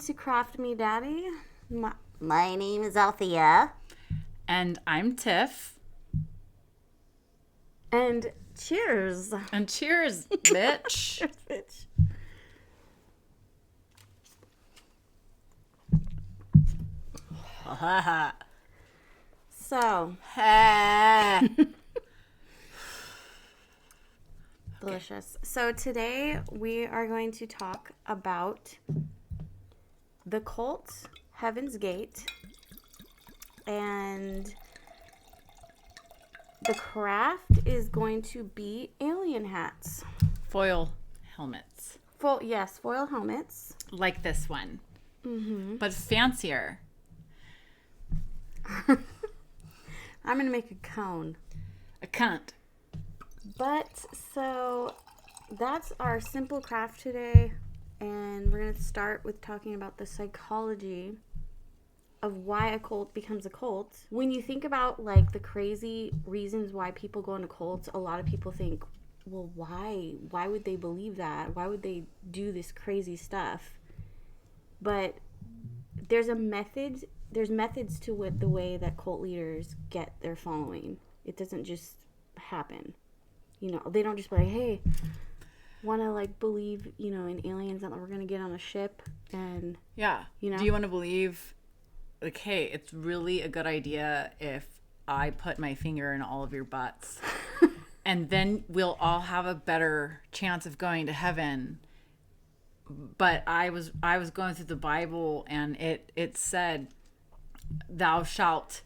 to Craft Me Daddy. My name is Althea. And I'm Tiff. And cheers. And cheers, bitch. Cheers, bitch. So. Delicious. So today we are going to talk about the cult, Heaven's Gate, and the craft is going to be alien hats. Foil helmets. Foil helmets. Like this one. Mm-hmm. But fancier. I'm going to make a cone. A cunt. But, so, that's our simple craft today. And we're going to start with talking about the psychology of why a cult becomes a cult. When you think about, like, the crazy reasons why people go into cults, a lot of people think, well, why? Why would they believe that? Why would they do this crazy stuff? But there's methods to the way that cult leaders get their following. It doesn't just happen. You know, they don't just be like, hey, want to, like, believe, you know, in aliens that we're going to get on a ship and... Yeah. You know? Do you want to believe, like, hey, it's really a good idea if I put my finger in all of your butts and then we'll all have a better chance of going to heaven. But I was going through the Bible and it said, thou shalt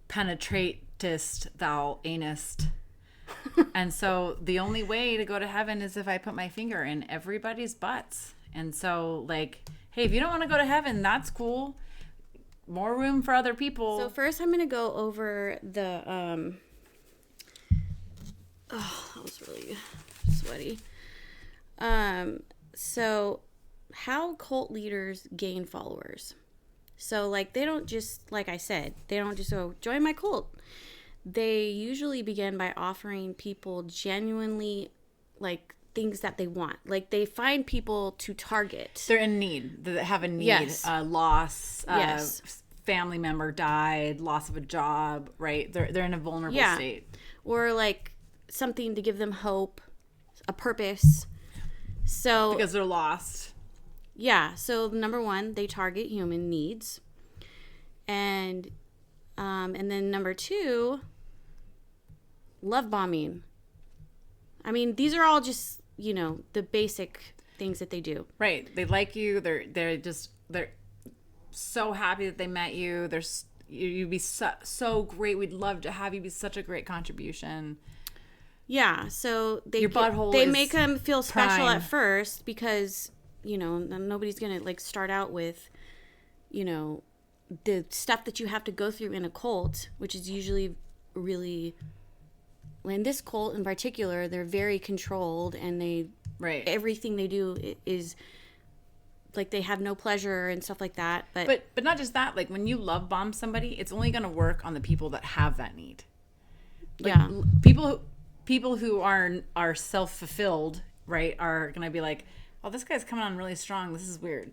penetratest thou anust. And so the only way to go to heaven is if I put my finger in everybody's butts. And so, like, hey, if you don't want to go to heaven, that's cool. More room for other people. So first I'm going to go over the, that was really sweaty. So how cult leaders gain followers. So, like, they don't just, like I said, they don't just go, join my cult. They usually begin by offering people genuinely, like, things that they want. Like, they find people to target. They're in need. They have a need. Yes. Loss. Yes. Family member died. Loss of a job. Right? They're in a vulnerable state. Or, like, something to give them hope, a purpose. So because they're lost. Yeah. So, number one, they target human needs. And then number two, love bombing. I mean, these are all just, you know, the basic things that they do. Right. They like you. They're so happy that they met you. You'd be so great. We'd love to have you be such a great contribution. Yeah. So they make them feel special prime. at first because, you know, nobody's going to, like, start out with, you know, the stuff that you have to go through in a cult, which is usually really, in this cult in particular, they're very controlled and everything they do is like they have no pleasure and stuff like that. But not just that, like when you love bomb somebody, it's only going to work on the people that have that need. Like, yeah. People who are self-fulfilled, right, are going to be like, oh, this guy's coming on really strong. This is weird.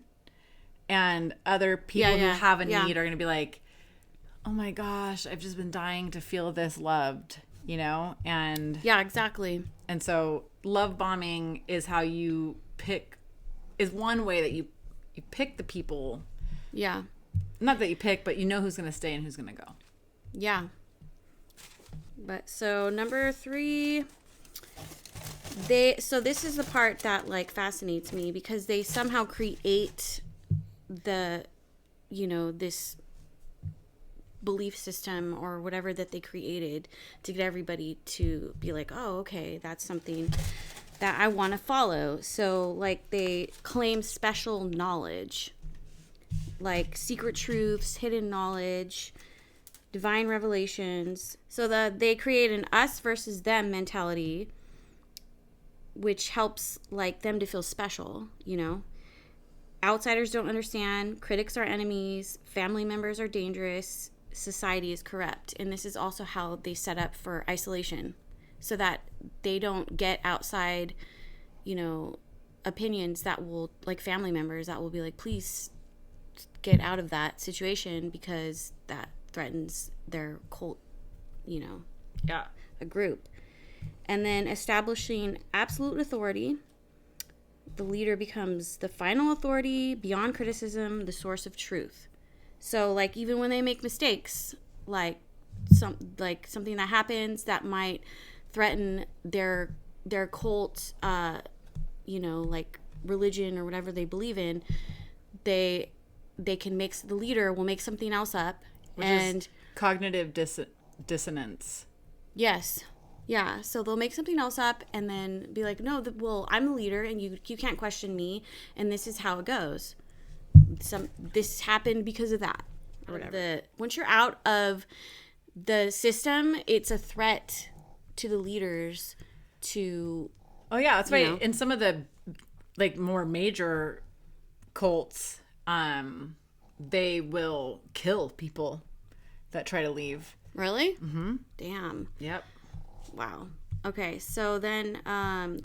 And other people who have a need are going to be like, oh my gosh, I've just been dying to feel this loved, you know? And yeah, exactly. And so love bombing is how you is one way that you pick the people. Yeah. Not that you pick, but you know who's going to stay and who's going to go. Yeah. But so number 3, so this is the part that, like, fascinates me because they somehow create the, you know, this belief system or whatever that they created to get everybody to be like, oh, okay, that's something that I want to follow. So, like, they claim special knowledge, like secret truths, hidden knowledge, divine revelations. So they create an us versus them mentality, which helps, like, them to feel special, you know? Outsiders don't understand, critics are enemies, family members are dangerous, society is corrupt. And this is also how they set up for isolation so that they don't get outside, you know, opinions that will, like family members that will be like, please get out of that situation because that threatens their cult, Yeah. a group. And then establishing absolute authority. The leader becomes the final authority, beyond criticism, the source of truth. So, like, even when they make mistakes, something that happens that might threaten their cult, like religion or whatever they believe in, they can the leader will make something else up. Which is cognitive dissonance. Yes. Yeah, so they'll make something else up and then be like, no, I'm the leader and you can't question me, and this is how it goes. This happened because of that. Or whatever. Once you're out of the system, it's a threat to the leaders to... Oh, yeah, that's right. In some of the, like, more major cults, they will kill people that try to leave. Really? Mm-hmm. Damn. Yep. Wow. Okay, so then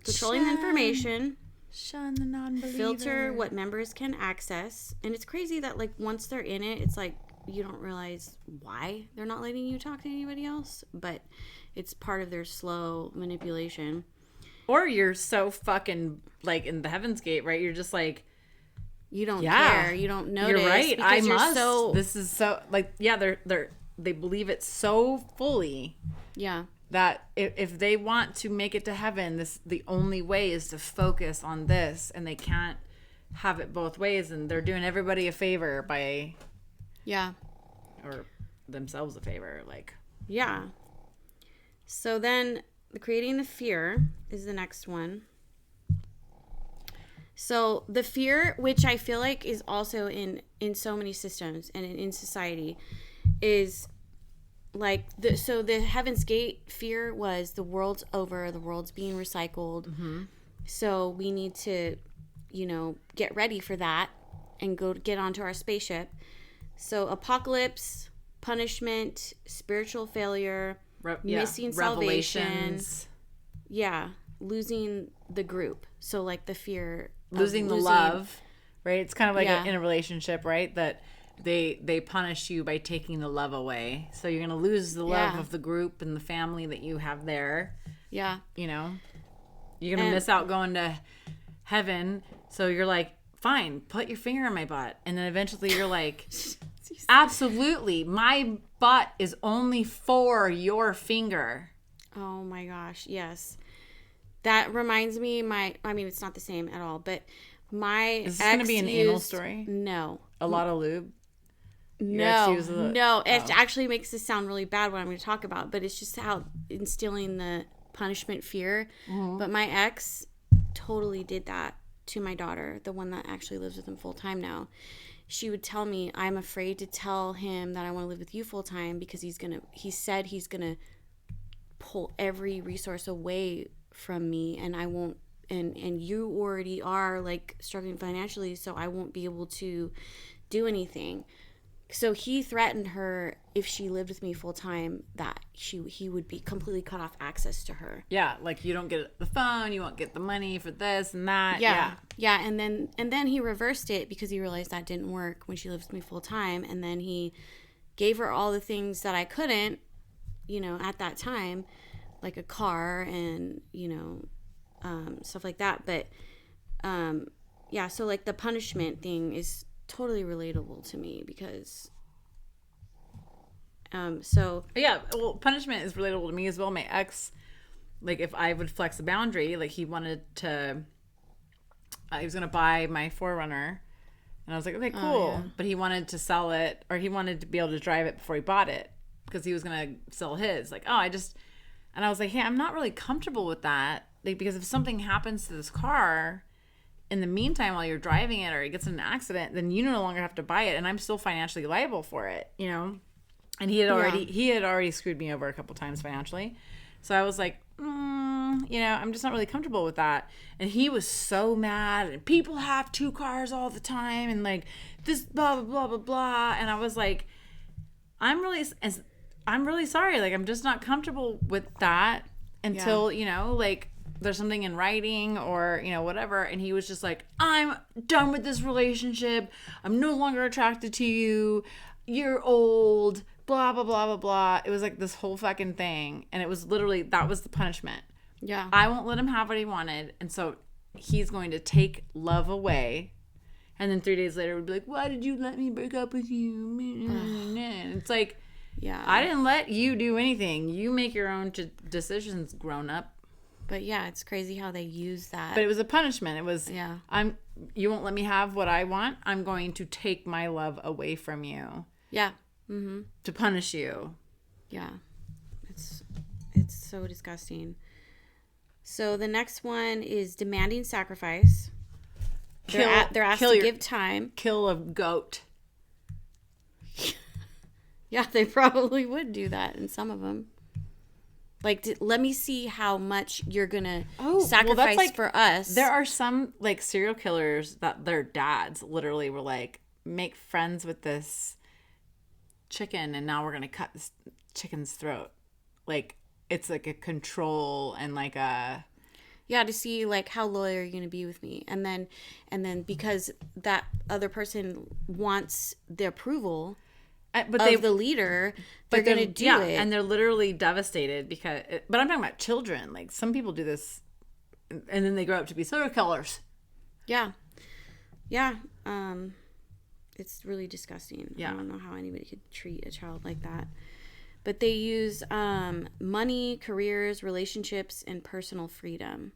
controlling the information. Shun the non-believer. Filter what members can access. And it's crazy that, like, once they're in it, it's like you don't realize why they're not letting you talk to anybody else. But it's part of their slow manipulation. Or you're so fucking, like, in the Heaven's Gate, right? You're just like... You don't care. You don't notice. You're right. I must. This is so... Like, yeah, they believe it so fully. Yeah. That if they want to make it to heaven, the only way is to focus on this, and they can't have it both ways, and they're doing everybody a favor by, or themselves a favor, like. Yeah. So then, creating the fear is the next one. So the fear, which I feel like is also in so many systems and in society, is. Like, the Heaven's Gate fear was the world's over, the world's being recycled. Mm-hmm. So we need to, get ready for that and get onto our spaceship. So apocalypse, punishment, spiritual failure, missing salvation. Yeah, losing the group. So, like, the fear of losing the love, right? It's kind of like in a relationship, right? That... They punish you by taking the love away. So you're going to lose the love of the group and the family that you have there. Yeah. You're going to miss out going to heaven. So you're like, fine, put your finger in my butt. And then eventually you're like, absolutely, my butt is only for your finger. Oh my gosh, yes. That reminds me, it's not the same at all, but my Is this going to be an anal story? No. A lot of lube? No. It actually makes this sound really bad what I'm going to talk about, but it's just how instilling the punishment fear. Mm-hmm. But my ex totally did that to my daughter, the one that actually lives with him full time now. She would tell me, I'm afraid to tell him that I want to live with you full time because he said he's going to pull every resource away from me, and I won't, and you already are, like, struggling financially, so I won't be able to do anything. So he threatened her if she lived with me full time that he would be completely cut off access to her. Yeah, like, you don't get the phone, you won't get the money for this and that. Yeah, and then he reversed it because he realized that didn't work when she lived with me full time, and then he gave her all the things that I couldn't, at that time, like a car and stuff like that. But so, like, the punishment thing is totally relatable to me because punishment is relatable to me as well. My ex, like, if I would flex a boundary, like, he wanted to he was gonna buy my 4Runner, and I was like, okay, cool. But he wanted to sell it, or he wanted to be able to drive it before he bought it because he was gonna sell his. Like, and I was like, hey, I'm not really comfortable with that, like, because if something happens to this car in the meantime while you're driving it, or it gets in an accident, then you no longer have to buy it, and I'm still financially liable for it, And he had already screwed me over a couple times financially, so I was like, I'm just not really comfortable with that. And he was so mad, and people have 2 cars all the time, and, like, this blah blah blah blah blah. And I was like, I'm really sorry, like, I'm just not comfortable with that until like there's something in writing or, you know, whatever. And he was just like, I'm done with this relationship. I'm no longer attracted to you. You're old, blah, blah, blah, blah, blah. It was like this whole fucking thing. And it was literally, that was the punishment. Yeah. I won't let him have what he wanted. And so he's going to take love away. And then 3 days later, would be like, why did you let me break up with you? And it's like, yeah, I didn't let you do anything. You make your own decisions, grown up. But yeah, it's crazy how they use that. But it was a punishment. It was, yeah. You won't let me have what I want. I'm going to take my love away from you. Yeah. Mm-hmm. To punish you. Yeah. It's so disgusting. So the next one is demanding sacrifice. They're asked to give time. Kill a goat. Yeah, they probably would do that in some of them. Like, let me see how much you're going to sacrifice for us. There are some, like, serial killers that their dads literally were like, make friends with this chicken and now we're going to cut this chicken's throat. Like, it's like a control and like a... Yeah, to see, like, how loyal are you going to be with me? And then because that other person wants the approval of the leader, they're going to do it. And they're literally devastated because... But I'm talking about children. Like, some people do this, and then they grow up to be serial killers. Yeah. Yeah. It's really disgusting. Yeah. I don't know how anybody could treat a child like that. But they use money, careers, relationships, and personal freedom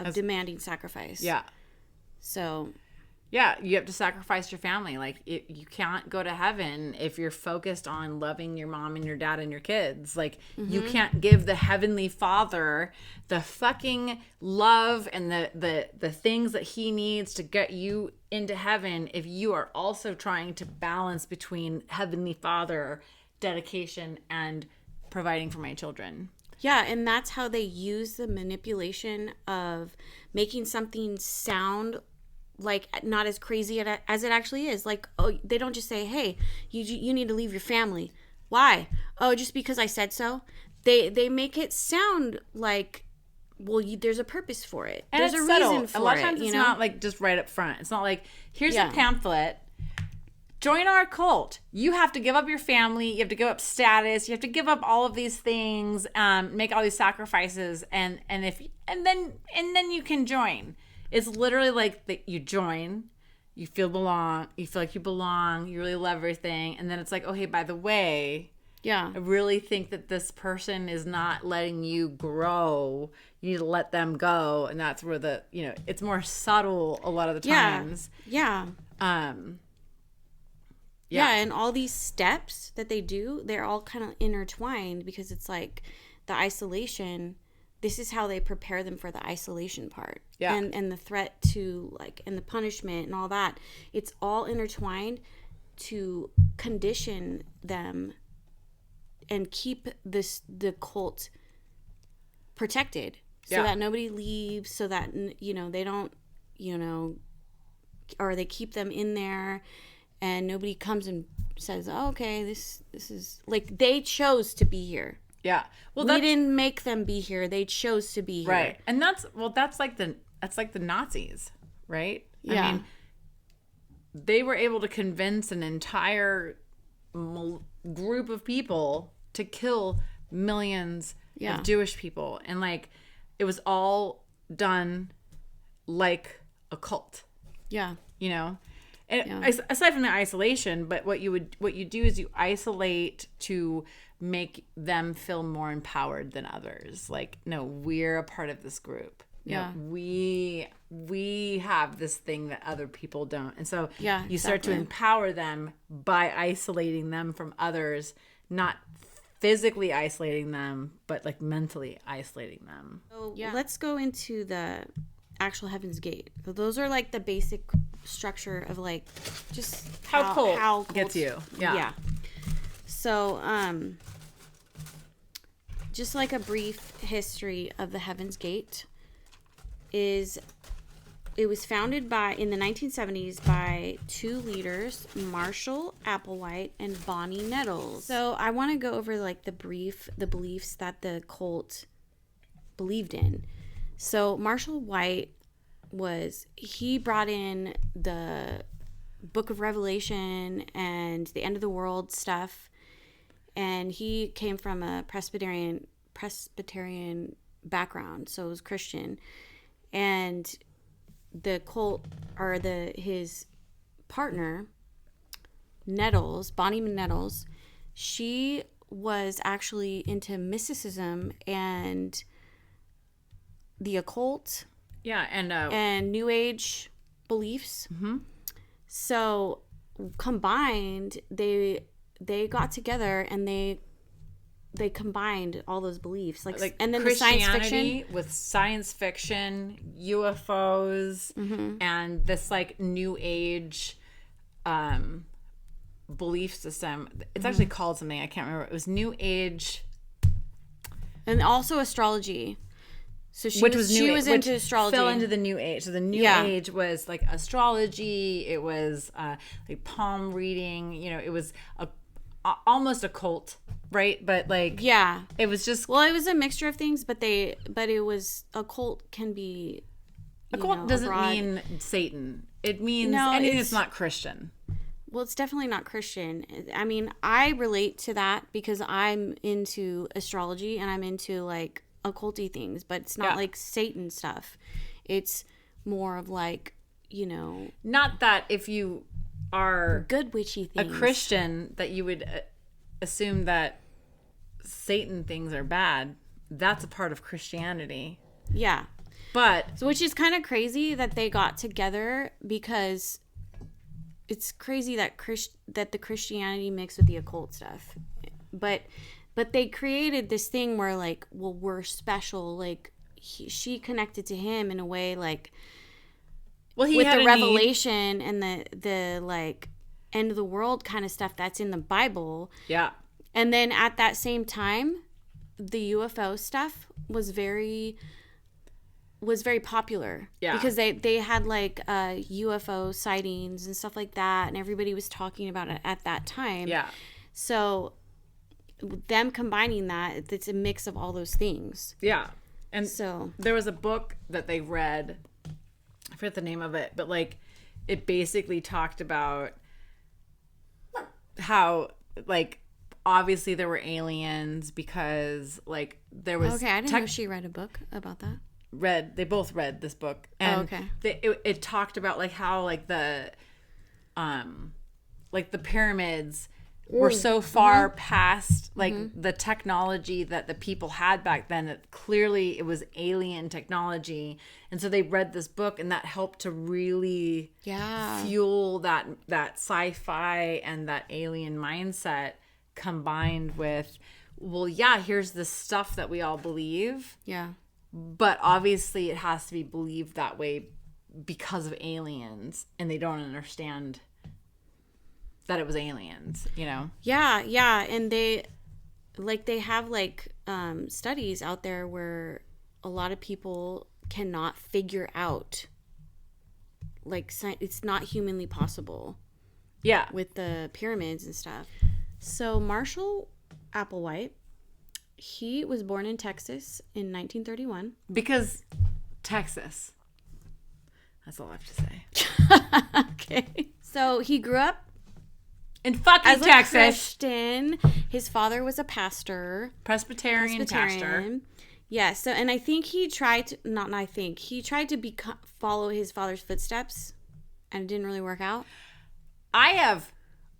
of demanding sacrifice. Yeah. So. Yeah, you have to sacrifice your family. Like, you can't go to heaven if you're focused on loving your mom and your dad and your kids. Like, you can't give the Heavenly Father the fucking love and the things that he needs to get you into heaven if you are also trying to balance between Heavenly Father, dedication, and providing for my children. Yeah, and that's how they use the manipulation of making something sound like not as crazy as it actually is. Like, oh, they don't just say, hey, you need to leave your family. Why? Oh, just because I said so? They make it sound like, well, there's a purpose for it. And there's it's a subtle. reason for it. A lot of times it's not like just right up front. It's not like, here's a pamphlet. Join our cult. You have to give up your family. You have to give up status. You have to give up all of these things. Make all these sacrifices, and then you can join. It's literally like that. You join, you feel like you belong. You really love everything, and then it's like, oh hey, by the way, I really think that this person is not letting you grow. You need to let them go, and that's where it's more subtle a lot of the times. Yeah. Yeah, and all these steps that they do, they're all kind of intertwined because it's like the isolation. This is how they prepare them for the isolation part. Yeah. And the threat to, like, and the punishment and all that. It's all intertwined to condition them and keep the cult protected so that nobody leaves, so that, they don't, or they keep them in there. And nobody comes and says, oh, okay, this is... Like, they chose to be here. Yeah. Well, we didn't make them be here. They chose to be here. Right. And that's like the Nazis, right? Yeah. I mean, they were able to convince an entire group of people to kill millions of Jewish people. And, like, it was all done like a cult. Yeah. And aside from the isolation, but what you do is you isolate to make them feel more empowered than others. Like, no, we're a part of this group. Yeah, we have this thing that other people don't, and so you start to empower them by isolating them from others, not physically isolating them, but like mentally isolating them. So let's go into the actual Heaven's Gate. So those are like the basic structure of like just how cult gets you. Yeah. So just like a brief history of the Heaven's Gate is it was founded in the 1970s by two leaders, Marshall Applewhite and Bonnie Nettles. So I want to go over like the beliefs that the cult believed in. So Marshall White he brought in the Book of Revelation and the end of the world stuff, and he came from a Presbyterian background, so it was Christian. And the cult, or his partner, Nettles, Bonnie Nettles, she was actually into mysticism and the occult. Yeah, and New Age beliefs. Mm-hmm. So combined, they got together and they combined all those beliefs, like and then the science fiction with science fiction, UFOs, and this like New Age belief system. It's actually called something, I can't remember. It was New Age, and also astrology. So she was into astrology. Fell into the New Age. So the New Age was like astrology. It was like palm reading. You know, it was almost a cult, right? But like, it was just, well, it was a mixture of things. But it was, a cult can be, a cult doesn't mean Satan. It means anything that's not Christian. Well, it's definitely not Christian. I mean, I relate to that because I'm into astrology and I'm into like occulty things, but it's not like Satan stuff. It's more of like, you know, not that if you are good witchy things, a Christian, that you would assume that Satan things are bad. That's a part of Christianity. Yeah. But so, which is kind of crazy that they got together, because it's crazy that that the Christianity mixed with the occult stuff. But they created this thing where, like, well, we're special. Like, she connected to him in a way, like, well, he with had the revelation and the like end of the world kind of stuff that's in the Bible. Yeah. And then at that same time, the UFO stuff was very popular. Yeah. Because they had like UFO sightings and stuff like that, and everybody was talking about it at that time. Yeah. So them combining that, it's a mix of all those things. Yeah. And so there was a book that they read, I forget the name of it, but like it basically talked about how, like, obviously there were aliens because like there was I didn't know she read a book about that. They both read this book, and it talked about like how like the pyramids were so far past like the technology that the people had back then, that clearly it was alien technology. And so they read this book, and that helped to really fuel that sci-fi and that alien mindset, combined with, well, here's the stuff that we all believe. Yeah. But obviously it has to be believed that way because of aliens, and they don't understand that it was aliens, you know? Yeah. And they have studies out there where a lot of people cannot figure out, like, it's not humanly possible. Yeah. With the pyramids and stuff. So Marshall Applewhite, he was born in Texas in 1931. Because Texas. That's all I have to say. Okay. So he grew up in fucking Texas. A Christian. His father was a pastor. Presbyterian pastor. Yeah. So, and I think he tried to, he tried to follow his father's footsteps, and it didn't really work out. I have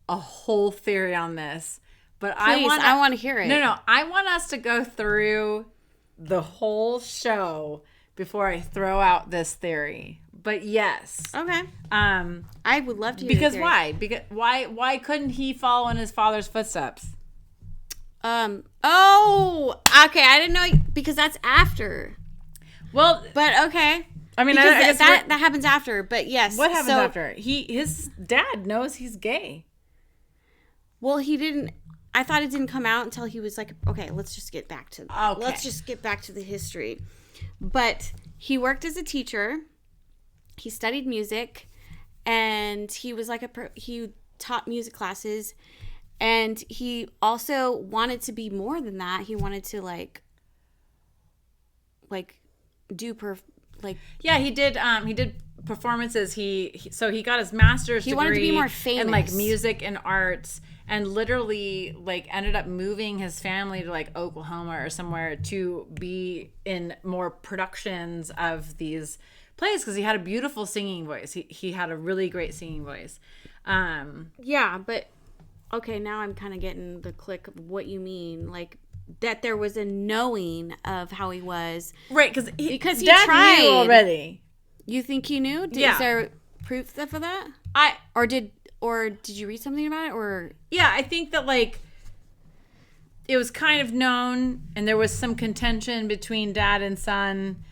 a whole theory on this, but please, I want to hear it. No, I want us to go through the whole show before I throw out this theory. But yes. Okay. I would love to hear because why? Because why couldn't he follow in his father's footsteps? Oh, okay. I didn't know, because that's after. Well, but okay. I mean, I guess that happens after. But yes. What happens after? His dad knows he's gay. Well, he didn't. I thought it didn't come out until he was like, okay, let's just get back to the history. But he worked as a teacher. He studied music, and he was like he taught music classes, and he also wanted to be more than that. He wanted to like Yeah, he did performances. So he got his master's degree wanted to be more famous in like music and arts, and literally like ended up moving his family to like Oklahoma or somewhere to be in more productions of these plays because he had a beautiful singing voice. He had a really great singing voice. Yeah, but okay, now I'm kind of getting the click of what you mean, like that there was a knowing of how he was, right? Because he Dad tried knew already. You think he knew? Yeah. Is there proof for that? Or did you read something about it? Or yeah, I think that like it was kind of known, and there was some contention between dad and son.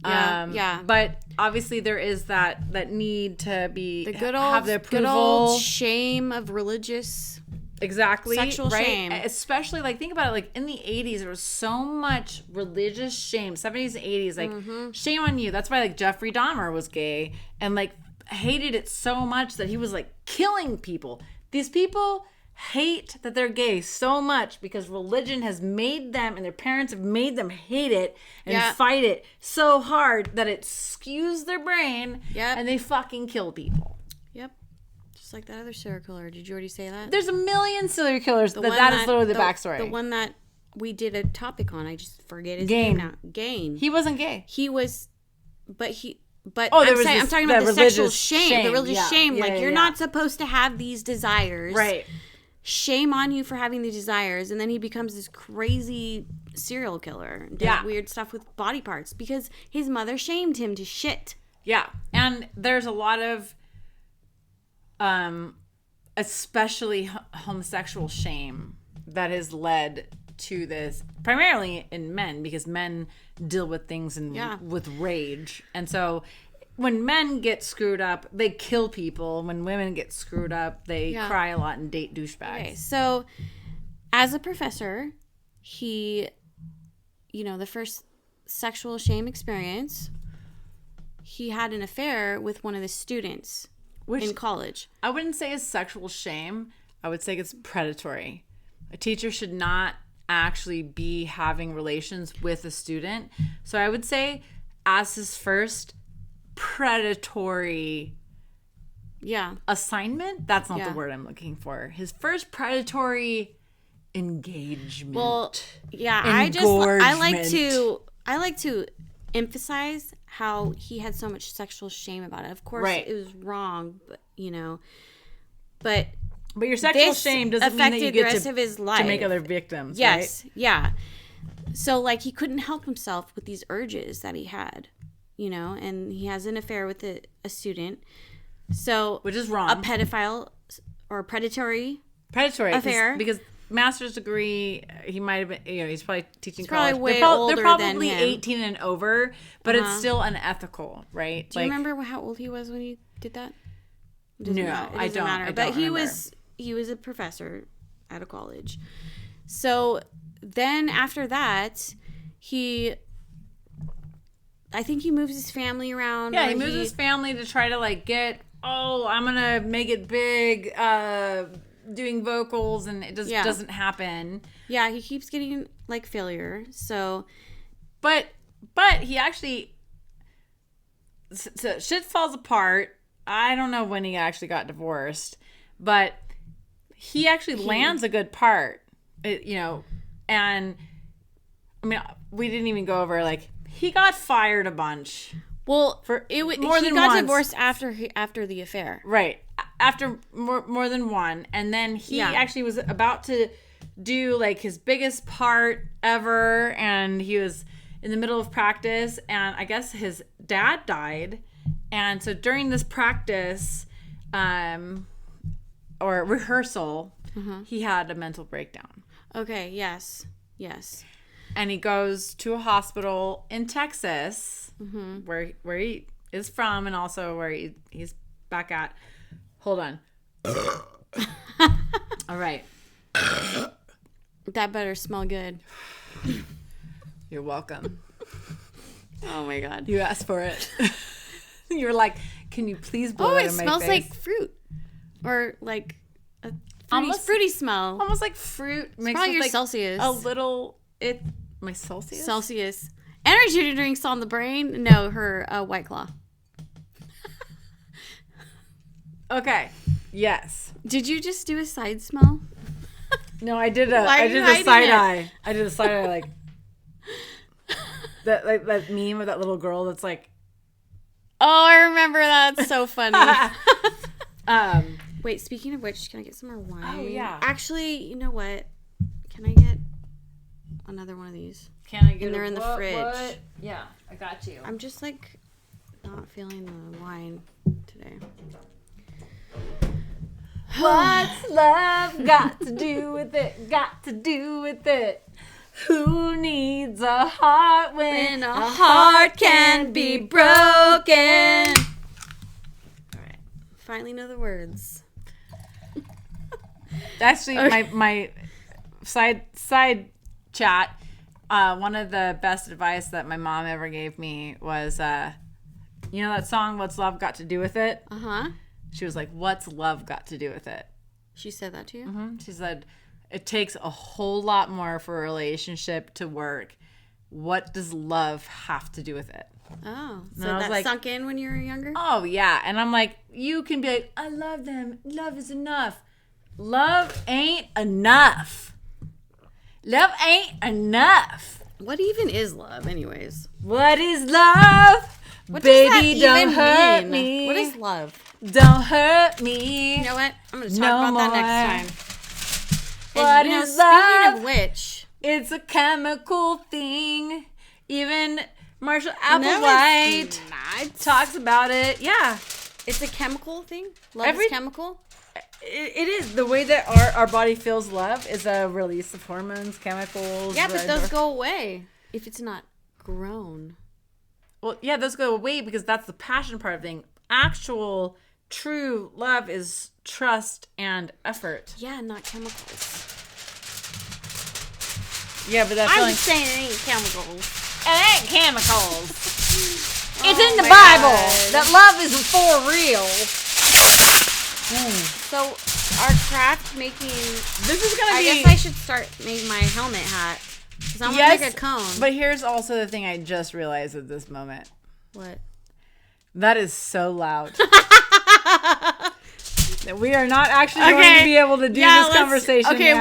Yeah. But obviously, there is that need to be the good approval. old shame of religious. Exactly. Sexual shame. Especially, like, think about it. Like, in the 80s, there was so much religious shame. 70s and 80s. Like, shame on you. That's why, like, Jeffrey Dahmer was gay and, like, hated it so much that he was, like, killing people. These people hate that they're gay so much because religion has made them and their parents have made them hate it and fight it so hard that it skews their brain and they fucking kill people. Yep. Just like that other serial killer. Did you already say that? There's a million serial killers. That is literally the backstory. The one that we did a topic on. I just forget his name now. Gain. He wasn't gay. He was, but I'm talking about the sexual shame. The religious shame. You're not supposed to have these desires. Right. Shame on you for having these desires. And then he becomes this crazy serial killer. Does weird stuff with body parts because his mother shamed him to shit. Yeah. And there's a lot of especially homosexual shame that has led to this, primarily in men, because men deal with things with rage. And so when men get screwed up, they kill people. When women get screwed up, they cry a lot and date douchebags. Okay, so as a professor, he, the first sexual shame experience, he had an affair with one of the students in college. I wouldn't say it's sexual shame. I would say it's predatory. A teacher should not actually be having relations with a student. So I would say as his first predatory assignment, that's not the word I'm looking for. His first predatory engagement. Well, I like to emphasize how he had so much sexual shame about it. Of course, it was wrong, but but your sexual shame doesn't mean that you get the rest of his life to make other victims. Yes, right? Yeah. So like he couldn't help himself with these urges that he had, and he has an affair with a student. So which is wrong. A pedophile or predatory affair because master's degree, he might have been, he's probably teaching college. Way older they're probably than him. 18 and over, but it's still unethical, right? Do you remember how old he was when he did that? No, I don't. Matter. But he was a professor at a college. So then after that, I think he moves his family around. Yeah, he moves his family to try to like I'm gonna make it big, doing vocals, and it just doesn't happen. Yeah, he keeps getting like failure. So, but he actually, so shit falls apart. I don't know when he actually got divorced, but he actually lands a good part, and I mean, we didn't even go over like he got fired a bunch. Well, he got divorced after the affair, right? After more than one, and then he actually was about to do like his biggest part ever, and he was in the middle of practice, and I guess his dad died, and so during this practice, or rehearsal, he had a mental breakdown. Okay. Yes. And he goes to a hospital in Texas, where he is from, and also where he's back at. Hold on. All right. That better smell good. You're welcome. Oh my God. You asked for it. You were like, "Can you please blow it in my face?" Oh, it smells like fruit, or like a fruity smell. Almost like fruit. It's probably your like Celsius. A little. My Celsius. Celsius. Energy drinks on the brain. No, her White Claw. Okay. Yes. Did you just do a side smell? No, I did a side eye. I did a side eye like that meme of that little girl that's like. Oh, I remember that. It's so funny. Wait, speaking of which, can I get some more wine? Oh yeah. Actually, you know what? Can I get another one of these? Can I get? And they're in the fridge. What? Yeah, I got you. I'm just like not feeling the wine today. What's love got to do with it? Got to do with it. Who needs a heart when a heart can be broken? All right. Finally know the words. Actually, okay. my side chat. One of the best advice that my mom ever gave me was, you know that song, What's Love Got to Do with It? Uh-huh. She was like, what's love got to do with it? She said that to you? Mm-hmm. She said, it takes a whole lot more for a relationship to work. What does love have to do with it? Oh, so that like, sunk in when you were younger? Oh, yeah. And I'm like, you can be like, I love them. Love is enough. Love ain't enough. Love ain't enough. What even is love, anyways? What is love? What Baby, don't hurt me. What is love? Don't hurt me. You know what? I'm going to talk about that next time. What is love? Speaking of which, it's a chemical thing. Even Marshall Applewhite talks about it. Yeah. It's a chemical thing? Love is chemical? It is. The way that our body feels love is a release of hormones, chemicals. Yeah, but those go away if it's not grown. Well, yeah, those go away because that's the passion part of thing. Actual, true love is trust and effort. Yeah, not chemicals. Yeah, but that's I'm just saying it ain't chemicals. It ain't chemicals. It's in the Bible that love is for real. So, our craft making... This is going to be... I guess I should start making my helmet hat. Because I want to make a cone. But here's also the thing I just realized at this moment. What? That is so loud. That we are not actually going to be able to do this conversation. Okay,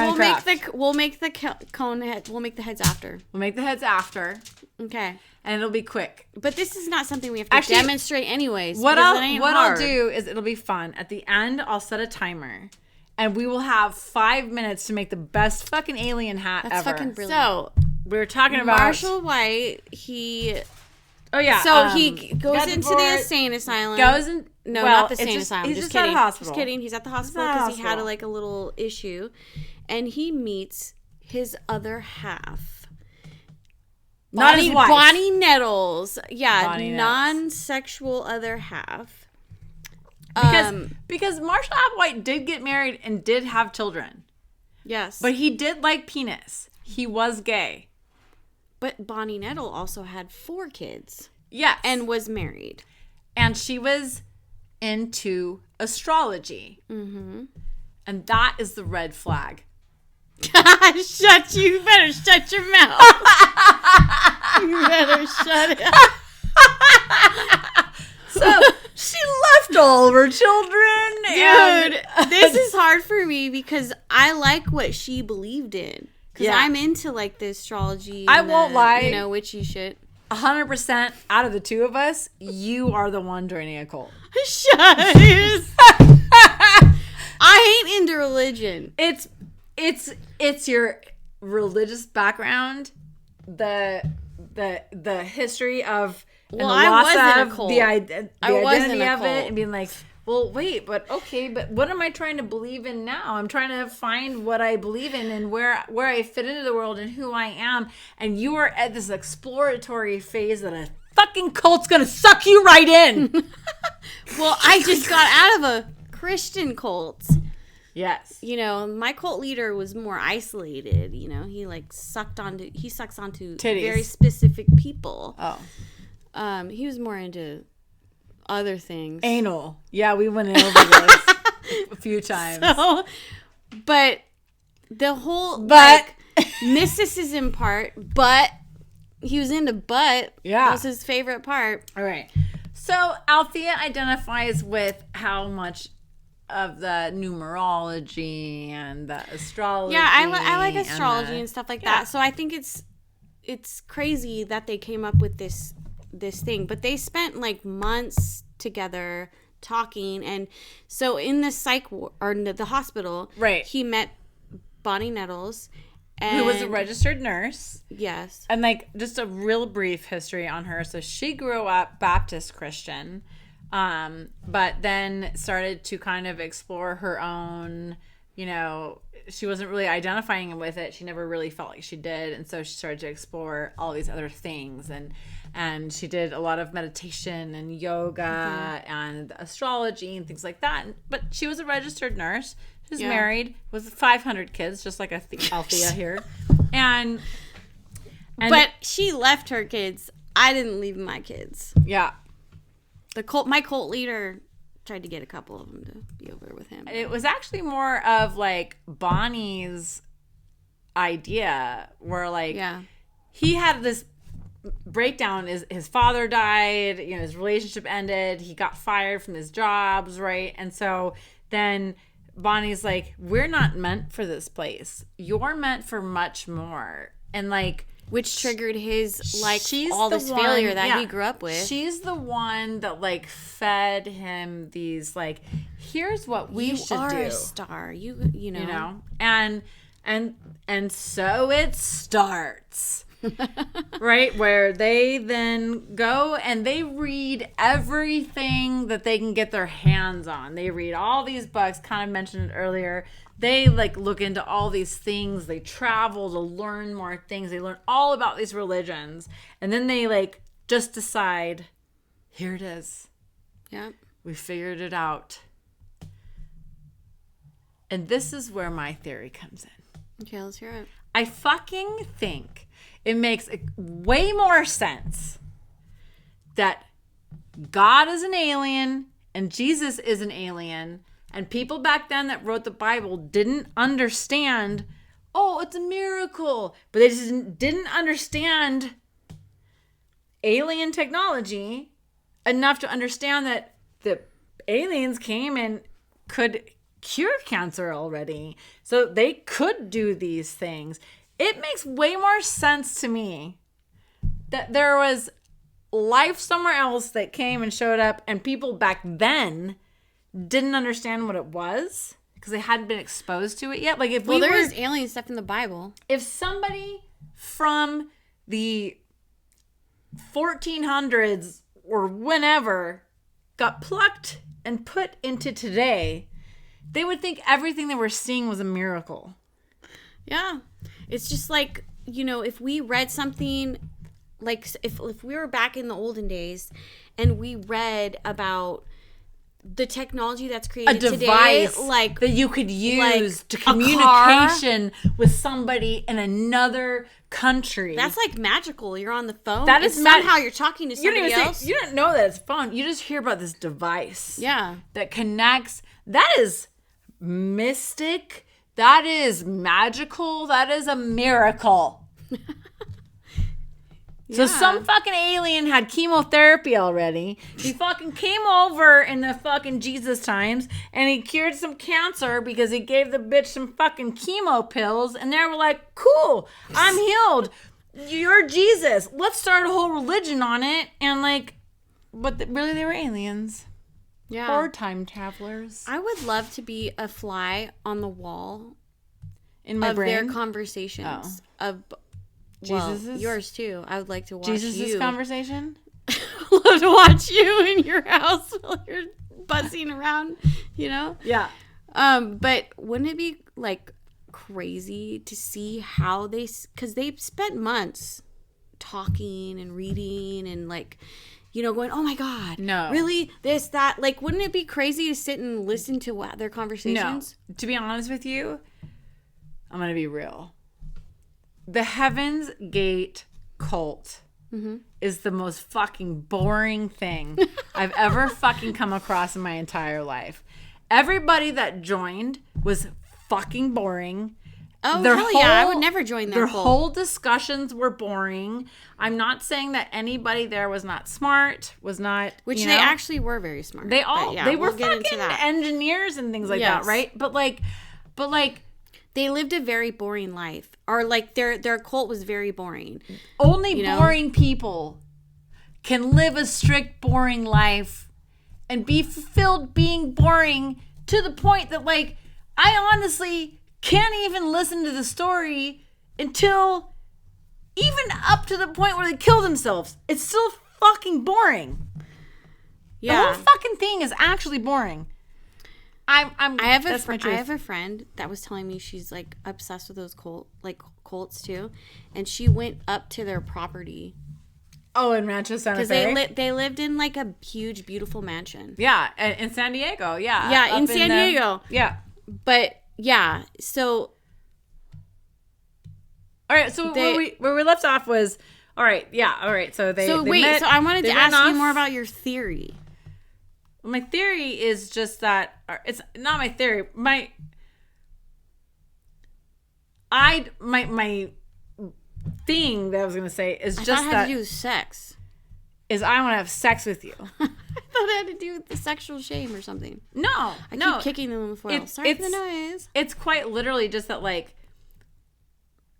we'll make the cone head. We'll make the heads after. We'll make the heads after. Okay. And it'll be quick. But this is not something we have to demonstrate anyways. What I'll do is it'll be fun. At the end, I'll set a timer. And we will have 5 minutes to make the best fucking alien hat ever. That's fucking brilliant. So, we were talking about... Marshall White, Oh, yeah. So, he goes into the insane asylum. No, not the insane asylum. He's just kidding. At a hospital. Just kidding. He's at the hospital because he had a little issue. And he meets his other half. Not his wife. Bonnie Nettles. Yeah, Bonnie non-sexual other half. Because Marshall Applewhite did get married and did have children. Yes. But he did like penis. He was gay. But Bonnie Nettles also had 4 kids. Yes. And was married. And she was into astrology. Mm-hmm. And that is the red flag. You better shut your mouth. You better shut it. So she left all of her children. Dude, this is hard for me because I like what she believed in. Because I'm into like the astrology. I won't lie. Witchy shit. 100% out of the two of us, you are the one joining a cult. Shut. I ain't into religion. It's your religious background, the history of the loss of the identity of it, and being like, well, wait, but what am I trying to believe in now? I'm trying to find what I believe in and where I fit into the world and who I am. And you are at this exploratory phase that a fucking cult's gonna suck you right in. Well, I just got out of a Christian cult. Yes. My cult leader was more isolated. He sucks onto titties. Very specific people. Oh. He was more into other things. Anal. Yeah, we went over this a few times. But the whole mysticism part, but he was into butt. Yeah. That was his favorite part. All right. So Althea identifies with how much of the numerology and the astrology. Yeah, I like astrology and stuff like yeah. that. So I think it's crazy that they came up with this thing. But they spent like months together talking. And so in the the hospital, right, he met Bonnie Nettles. Who was a registered nurse. Yes. And like just a real brief history on her. So she grew up Baptist Christian, but then started to kind of explore her own, you know, she wasn't really identifying with it. She never really felt like she did. And so she started to explore all these other things. And she did a lot of meditation and yoga and astrology and things like that. But she was a registered nurse. She's married with 500 kids, just like Althea here. And but she left her kids. I didn't leave my kids. Yeah. My cult leader tried to get a couple of them to be over with him. It was actually more of like Bonnie's idea where like he had this breakdown. His father died, you know, his relationship ended, he got fired from his jobs, right? And so then Bonnie's like, we're not meant for this place. You're meant for much more. And like, which triggered his like all this one, failure that he grew up with. She's the one that like fed him these like, here's what we should do. You are a star. You know. You know? And so it starts. Right, where they then go and they read everything that they can get their hands on. They read all these books, kind of mentioned it earlier. They like look into all these things. They travel to learn more things. They learn all about these religions. And then they like just decide, here it is. Yeah. We figured it out. And this is where my theory comes in. Okay, let's hear it. I fucking think it makes way more sense that God is an alien and Jesus is an alien, and people back then that wrote the Bible didn't understand, oh, it's a miracle, but they just didn't understand alien technology enough to understand that the aliens came and could cure cancer already. So they could do these things. It makes way more sense to me that there was life somewhere else that came and showed up, and people back then didn't understand what it was because they hadn't been exposed to it yet. Like if there is alien stuff in the Bible. If somebody from the 1400s or whenever got plucked and put into today, they would think everything they were seeing was a miracle. Yeah. It's just like, you know, if we read something, like if we were back in the olden days and we read about the technology that's created a device today, like that you could use like to communication with somebody in another country. That's like magical. You're on the phone. That is somehow you're talking to somebody else. You don't know that it's phone. You just hear about this device. Yeah. That connects. That is mystic. That is magical. That is a miracle. So some fucking alien had chemotherapy already. He fucking came over in the fucking Jesus times and he cured some cancer because he gave the bitch some fucking chemo pills, and they were like, cool, I'm healed. You're Jesus. Let's start a whole religion on it. And like, but really they were aliens. Yeah. Or time travelers. I would love to be a fly on the wall in my brain. Their conversations of Jesus's? Yours too. I would like to watch Jesus's conversation. Love to watch you in your house while you're buzzing around, you know? Yeah. But wouldn't it be like crazy to see how because they spent months talking and reading and like, you know, going, oh my God, no, really, this, that. Like, wouldn't it be crazy to sit and listen to their conversations? No. To be honest with you, I'm going to be real. The Heaven's Gate cult is the most fucking boring thing I've ever fucking come across in my entire life. Everybody that joined was fucking boring. Oh, hell yeah. I would never join their cult. whole discussions were boring. I'm not saying that anybody there was not smart, was not... Which they actually were very smart. They all... Yeah, they were we'll get into fucking that. engineers and things like that, right? But like... They lived a very boring life. Or like their cult was very boring. Only boring people can live a strict, boring life and be fulfilled being boring to the point that, like, I honestly can't even listen to the story until even up to the point where they kill themselves. It's still fucking boring. Yeah. The whole fucking thing is actually boring. I have a friend that was telling me she's like obsessed with those cults too, and she went up to their property. Oh, in Rancho Santa Fe? Because they lived in like a huge, beautiful mansion. Yeah, in San Diego. Yeah. Yeah, in San Diego. Yeah. But yeah, so. All right, so where we left off was, all right, yeah, all right. So they met, so I wanted to ask you more about your theory. My theory is just that it's not my theory. My thing that I was gonna say is just that had to do with sex. Is I want to have sex with you. I thought it had to do with the sexual shame or something. No, I keep kicking them on the floor. Sorry for the noise. It's quite literally just that, like,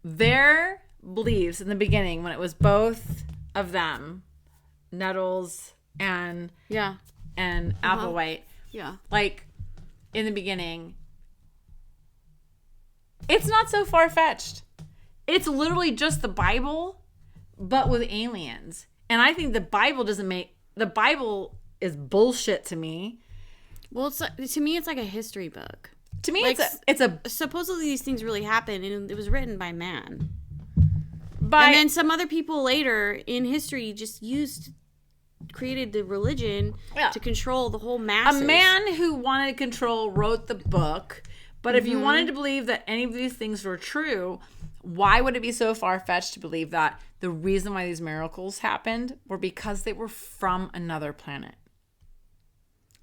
their beliefs in the beginning when it was both of them, Nettles and Applewhite. Yeah. Like, in the beginning, it's not so far-fetched. It's literally just the Bible, but with aliens. And I think the Bible is bullshit to me. Well, to me, it's like a history book. To me, like, it's a supposedly these things really happened, and it was written by man. And then some other people later in history just created the religion to control the whole masses. A man who wanted control wrote the book, but if you wanted to believe that any of these things were true, why would it be so far-fetched to believe that the reason why these miracles happened were because they were from another planet?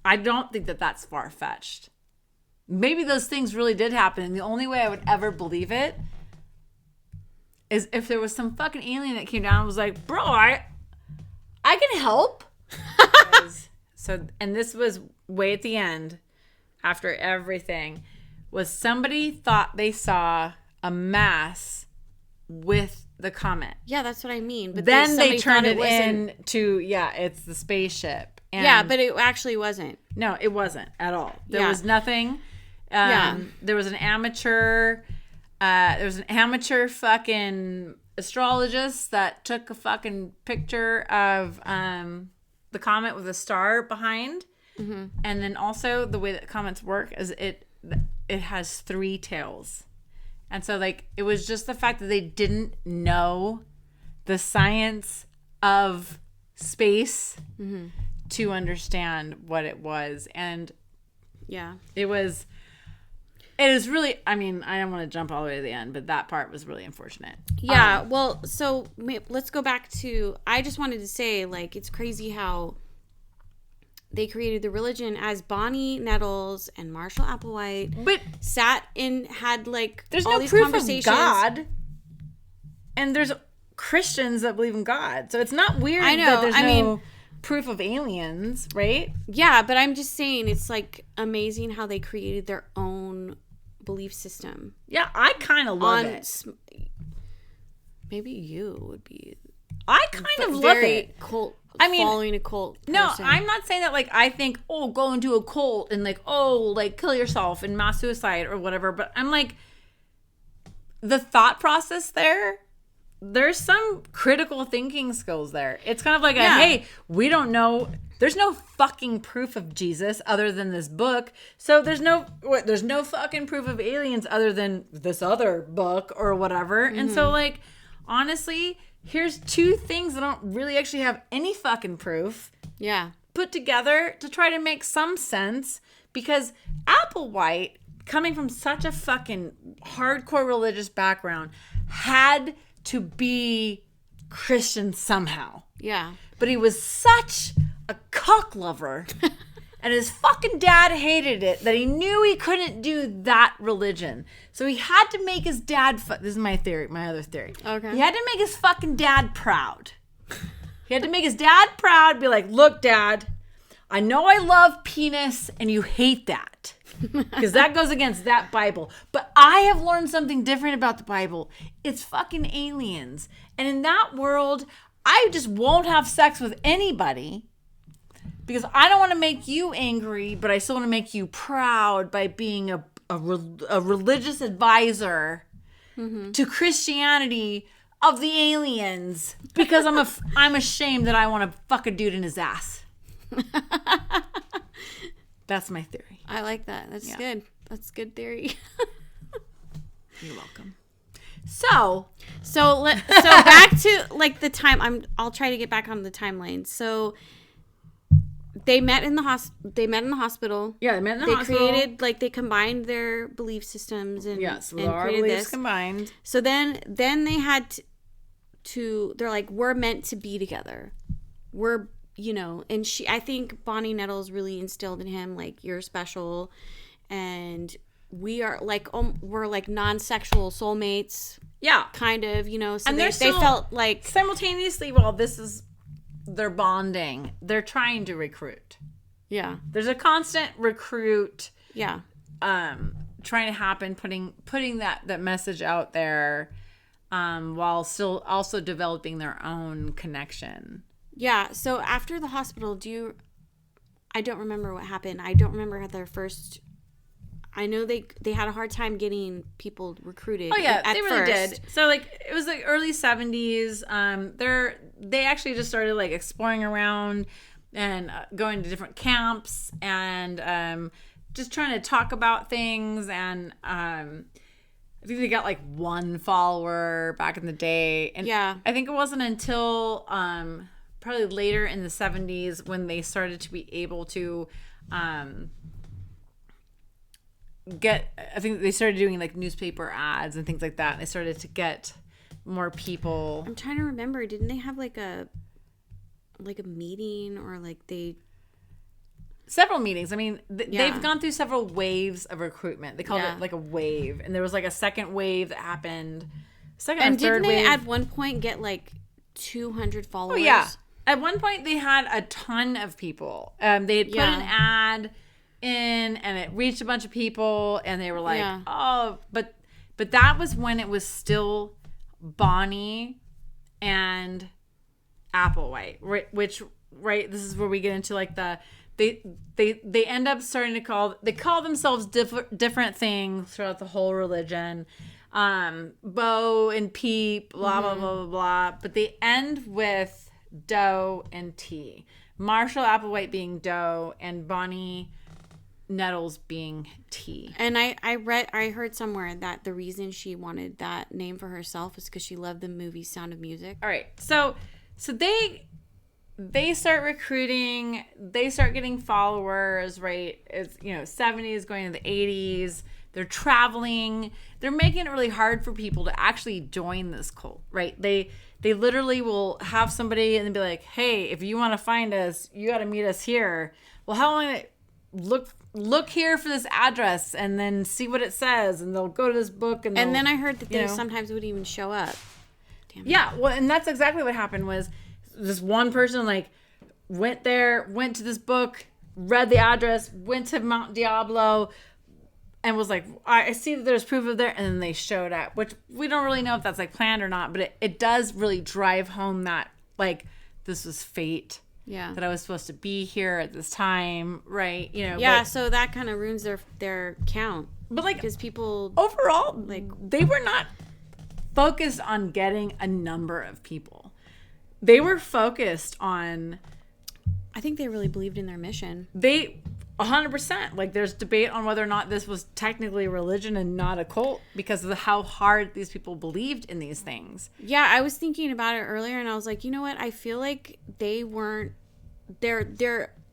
I don't think that that's far-fetched. Maybe those things really did happen, and the only way I would ever believe it is if there was some fucking alien that came down and was like, bro, I can help. And this was way at the end, after everything, was somebody thought they saw a mass with the comet. Yeah, that's what I mean. But then they turned it into, it's the spaceship. And but it actually wasn't. No, it wasn't at all. There was nothing. There was an amateur fucking astrologist that took a fucking picture of the comet with a star behind. Mm-hmm. And then also the way that comets work is it has 3 tails. And so, like, it was just the fact that they didn't know the science of space to understand what it was. And it is really, I mean, I don't want to jump all the way to the end, but that part was really unfortunate. Yeah, well, so let's go back to, I just wanted to say, like, it's crazy how they created the religion as Bonnie Nettles and Marshall Applewhite sat and had, like, there's all no these proof conversations. of God, and there's Christians that believe in God, so it's not weird that there's no proof of aliens, right? Yeah, but I'm just saying it's, like, amazing how they created their own belief system. Yeah, I kind of love it. Maybe you would be. I kind of love it. Cult. I mean, following a cult person. No, I'm not saying that, like, I think, go into a cult and, like, kill yourself and mass suicide or whatever. But I'm like, the thought process there's some critical thinking skills there. It's kind of like hey, we don't know. There's no fucking proof of Jesus other than this book. So there's no fucking proof of aliens other than this other book or whatever. Mm-hmm. And so, like, honestly, here's 2 things that don't really actually have any fucking proof. Yeah. Put together to try to make some sense, because Applewhite, coming from such a fucking hardcore religious background, had to be Christian somehow. Yeah. But he was such a cock lover And his fucking dad hated it, that he knew he couldn't do that religion. So he had to make his dad, this is my theory, my other theory. Okay. He had to make his fucking dad proud. He had to make his dad proud, be like, look, Dad, I know I love penis and you hate that. Because that goes against that Bible. But I have learned something different about the Bible. It's fucking aliens. And in that world, I just won't have sex with anybody because I don't want to make you angry, but I still want to make you proud by being a religious advisor to Christianity of the aliens because I'm ashamed that I want to fuck a dude in his ass. That's my theory. I like that. That's good. That's good theory. You're welcome. So back to like the time. I'll try to get back on the timeline. So they met in the hospital. Yeah, they met in the hospital. They combined their belief systems and so and our created beliefs this. combined. So then they had to. They're like, we're meant to be together. We're and I think Bonnie Nettles really instilled in him, like, you're special and we are like, we're like non-sexual soulmates. Yeah. Kind of, so and they felt like simultaneously, while this is their bonding, they're trying to recruit. Yeah. There's a constant recruit. Yeah. Trying to happen, putting that message out there, while still also developing their own connection. Yeah, so after the hospital, I don't remember what happened. I don't remember their first. I know they had a hard time getting people recruited. Oh yeah, they really first. did. So like it was like early 70s. They actually just started like exploring around and going to different camps and just trying to talk about things. And I think they got like one follower back in the day. And yeah, I think it wasn't until probably later in the 70s when they started to be able to I think they started doing like newspaper ads and things like that. And they started to get more people. I'm trying to remember. Didn't they have like a meeting or like several meetings? I mean, they've gone through several waves of recruitment. They called it like a wave. And there was like a second wave that happened. And didn't they at one point get like 200 followers? Oh, yeah. At one point, they had a ton of people. They had put an ad in, and it reached a bunch of people, and they were like, "Oh!" But that was when it was still Bonnie and Applewhite, which this is where we get into like they end up starting to call themselves different things throughout the whole religion. Bo and Peep, blah blah blah blah blah. But they end with Doe and T. Marshall Applewhite being Doe and Bonnie Nettles being T. And I heard somewhere that the reason she wanted that name for herself is because she loved the movie Sound of Music. All right, so they start recruiting, they start getting followers. Right, it's 70s going to the 80s. They're traveling. They're making it really hard for people to actually join this cult. Right, they literally will have somebody and be like, hey, if you want to find us, you got to meet us here. Well, how long? Look here for this address and then see what it says. And they'll go to this book. And then I heard that they sometimes would even show up. Damn. Yeah. Well, and that's exactly what happened was this one person like went to this book, read the address, went to Mount Diablo, and was like, I see that there's proof of there, and then they showed up, which we don't really know if that's like planned or not, but it does really drive home that like this was fate. Yeah. That I was supposed to be here at this time, right? Yeah, so that kind of ruins their count. But like because people overall like they were not focused on getting a number of people. They were focused on I think they really believed in their mission. 100%. Like there's debate on whether or not this was technically a religion and not a cult because of how hard these people believed in these things. Yeah, I was thinking about it earlier and I was like, you know what? I feel like they weren't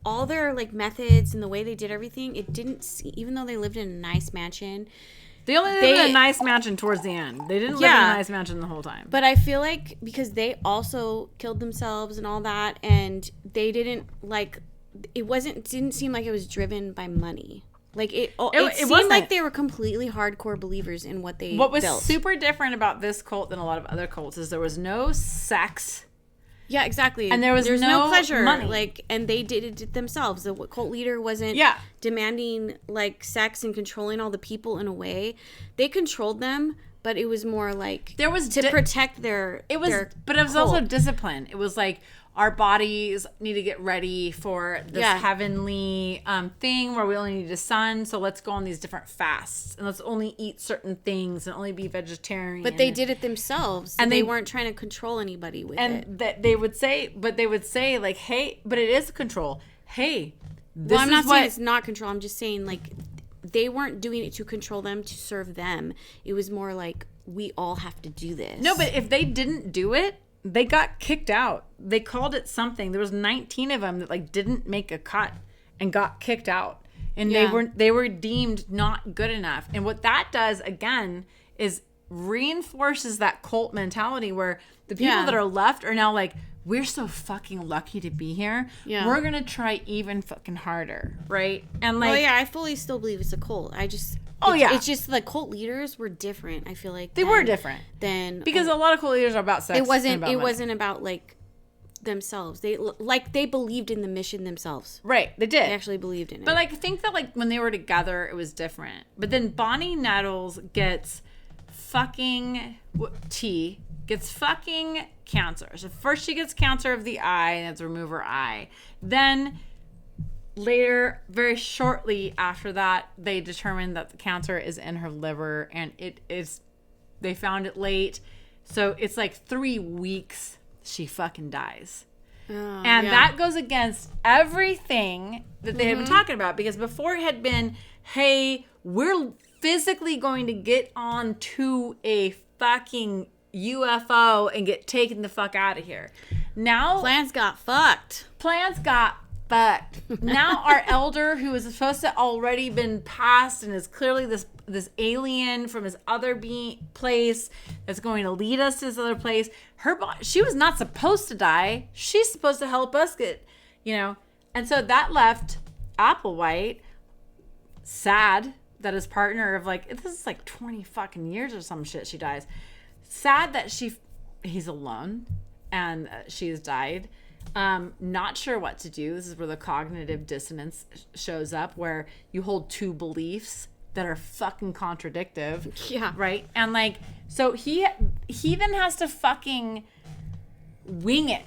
all their like methods and the way they did everything, it didn't even though they lived in a nice mansion. They only lived in a nice mansion towards the end. They didn't live in a nice mansion the whole time. But I feel like because they also killed themselves and all that and they didn't like didn't seem like it was driven by money. Like it seemed wasn't. like they were completely hardcore believers in what they What was built. super different about this cult than a lot of other cults is there was no sex. Yeah, exactly. And there's no pleasure. money. Like, and they did it themselves. The cult leader wasn't demanding like sex and controlling all the people in a way. They controlled them, but it was more like there was to protect their. It was, but it was cult. also discipline. It was like our bodies need to get ready for this heavenly thing where we only need a sun. So let's go on these different fasts and let's only eat certain things and only be vegetarian. But they did it themselves, and they weren't trying to control anybody with it. And that they would say like, hey, but it is control. Hey, this I'm not saying it's not control. I'm just saying like they weren't doing it to control them, to serve them. It was more like we all have to do this. No, but if they didn't do it, they got kicked out. They called it something. There was 19 of them that like didn't make a cut and got kicked out. And they were deemed not good enough. And what that does again is reinforces that cult mentality where the people that are left are now like, we're so fucking lucky to be here. Yeah. We're going to try even fucking harder, right? And like I fully still believe it's a cult. It's just the cult leaders were different. I feel like they were different because a lot of cult leaders are about sex. It wasn't about like themselves. They believed in the mission themselves. Right, they did. They actually believed in it. But like I think that like when they were together, it was different. But then Bonnie Nettles gets fucking cancer. So first she gets cancer of the eye, and that's remove her eye. Then later, very shortly after that, they determined that the cancer is in her liver, and they found it late. So it's like 3 weeks she fucking dies. That goes against everything that they had been talking about, because before it had been, hey, we're physically going to get on to a fucking UFO and get taken the fuck out of here. Now plans got fucked. But now our elder, who is supposed to already been passed and is clearly this alien from his other place that's going to lead us to this other place, she was not supposed to die. She's supposed to help us get, And so that left Applewhite sad that his partner of like, this is like 20 fucking years or some shit she dies. Sad that he's alone and she has died. Not sure what to do. This is where the cognitive dissonance shows up, where you hold two beliefs that are fucking contradictive. Yeah. Right? And like, so he then has to fucking wing it.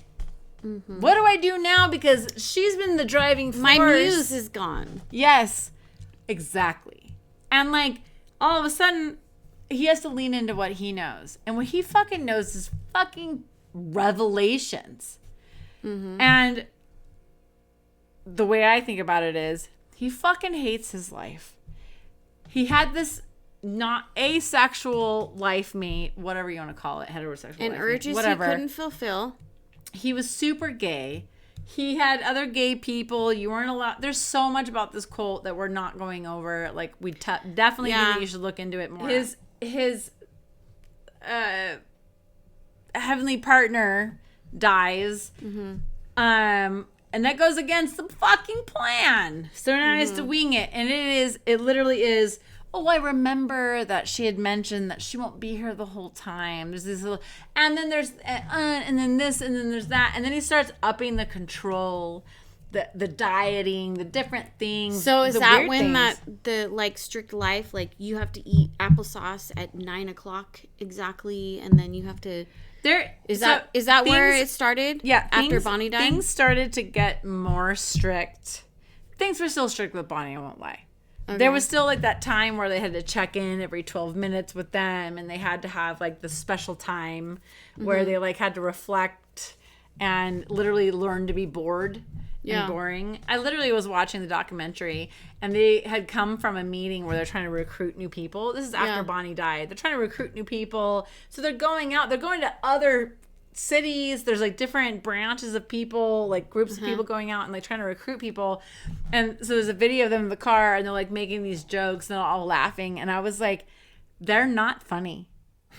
Mm-hmm. What do I do now? Because she's been the driving force. My muse is gone. Yes, exactly. And like, all of a sudden, he has to lean into what he knows. And what he fucking knows is fucking revelations. Mm-hmm. And the way I think about it is, he fucking hates his life. He had this not asexual life mate, whatever you want to call it, heterosexual and life urges mate, whatever. He couldn't fulfill. He was super gay. He had other gay people. You weren't allowed. There's so much about this cult that we're not going over. Like, we definitely think you should look into it more. His heavenly partner dies. Mm-hmm. And that goes against the fucking plan. So now he has to wing it. And it literally is, oh, I remember that she had mentioned that she won't be here the whole time. There's this little, and then there's, and then this, and then there's that. And then he starts upping the control, the dieting, the different things. So is that when the like strict life, like you have to eat applesauce at 9:00 exactly, and then you have to. Is that where it started? Yeah. After Bonnie died? Things started to get more strict. Things were still strict with Bonnie, I won't lie. Okay. There was still like that time where they had to check in every 12 minutes with them, and they had to have like the special time where they like had to reflect and literally learn to be bored and boring. I literally was watching the documentary, and they had come from a meeting where they're trying to recruit new people. This is after Bonnie died. They're trying to recruit new people. So they're going out. They're going to other cities. There's like different branches of people, like groups of people going out and like trying to recruit people. And so there's a video of them in the car, and they're like making these jokes, and they're all laughing. And I was like, they're not funny.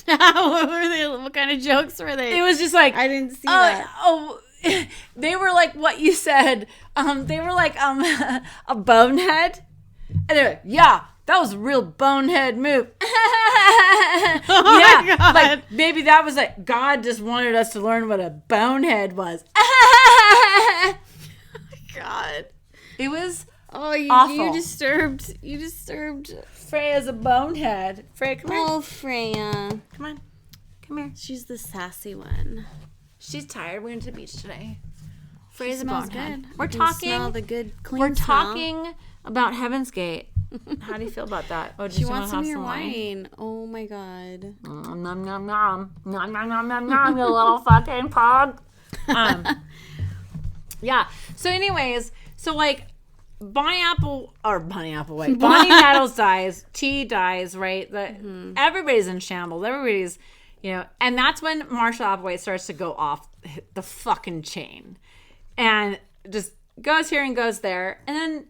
What were they? What kind of jokes were they? It was just like, I didn't see that. Oh, they were like what you said. They were like a bonehead. And they're like, yeah, that was a real bonehead move. Oh Yeah, my God. like maybe that was like God just wanted us to learn what a bonehead was. God. It was Oh, you awful. You disturbed. Freya's a bonehead. Freya, come here. Oh, Freya. Come on. Come here. She's the sassy one. She's tired. We went to the beach today. She Freya's a smells bonehead. good. We're I can talking. smell the good clean We're smell. talking about Heaven's Gate. How do you feel about that? Oh, She wants some of your wine. Oh my God. Nom nom nom nom nom nom nom nom nom. You little fucking pug. Yeah. So, anyways, so like Bonnie Applewhite, Bonnie Nettles dies. T dies. Right. Everybody's in shambles. Everybody's, and that's when Marshall Applewhite starts to go off the fucking chain, and just goes here and goes there, and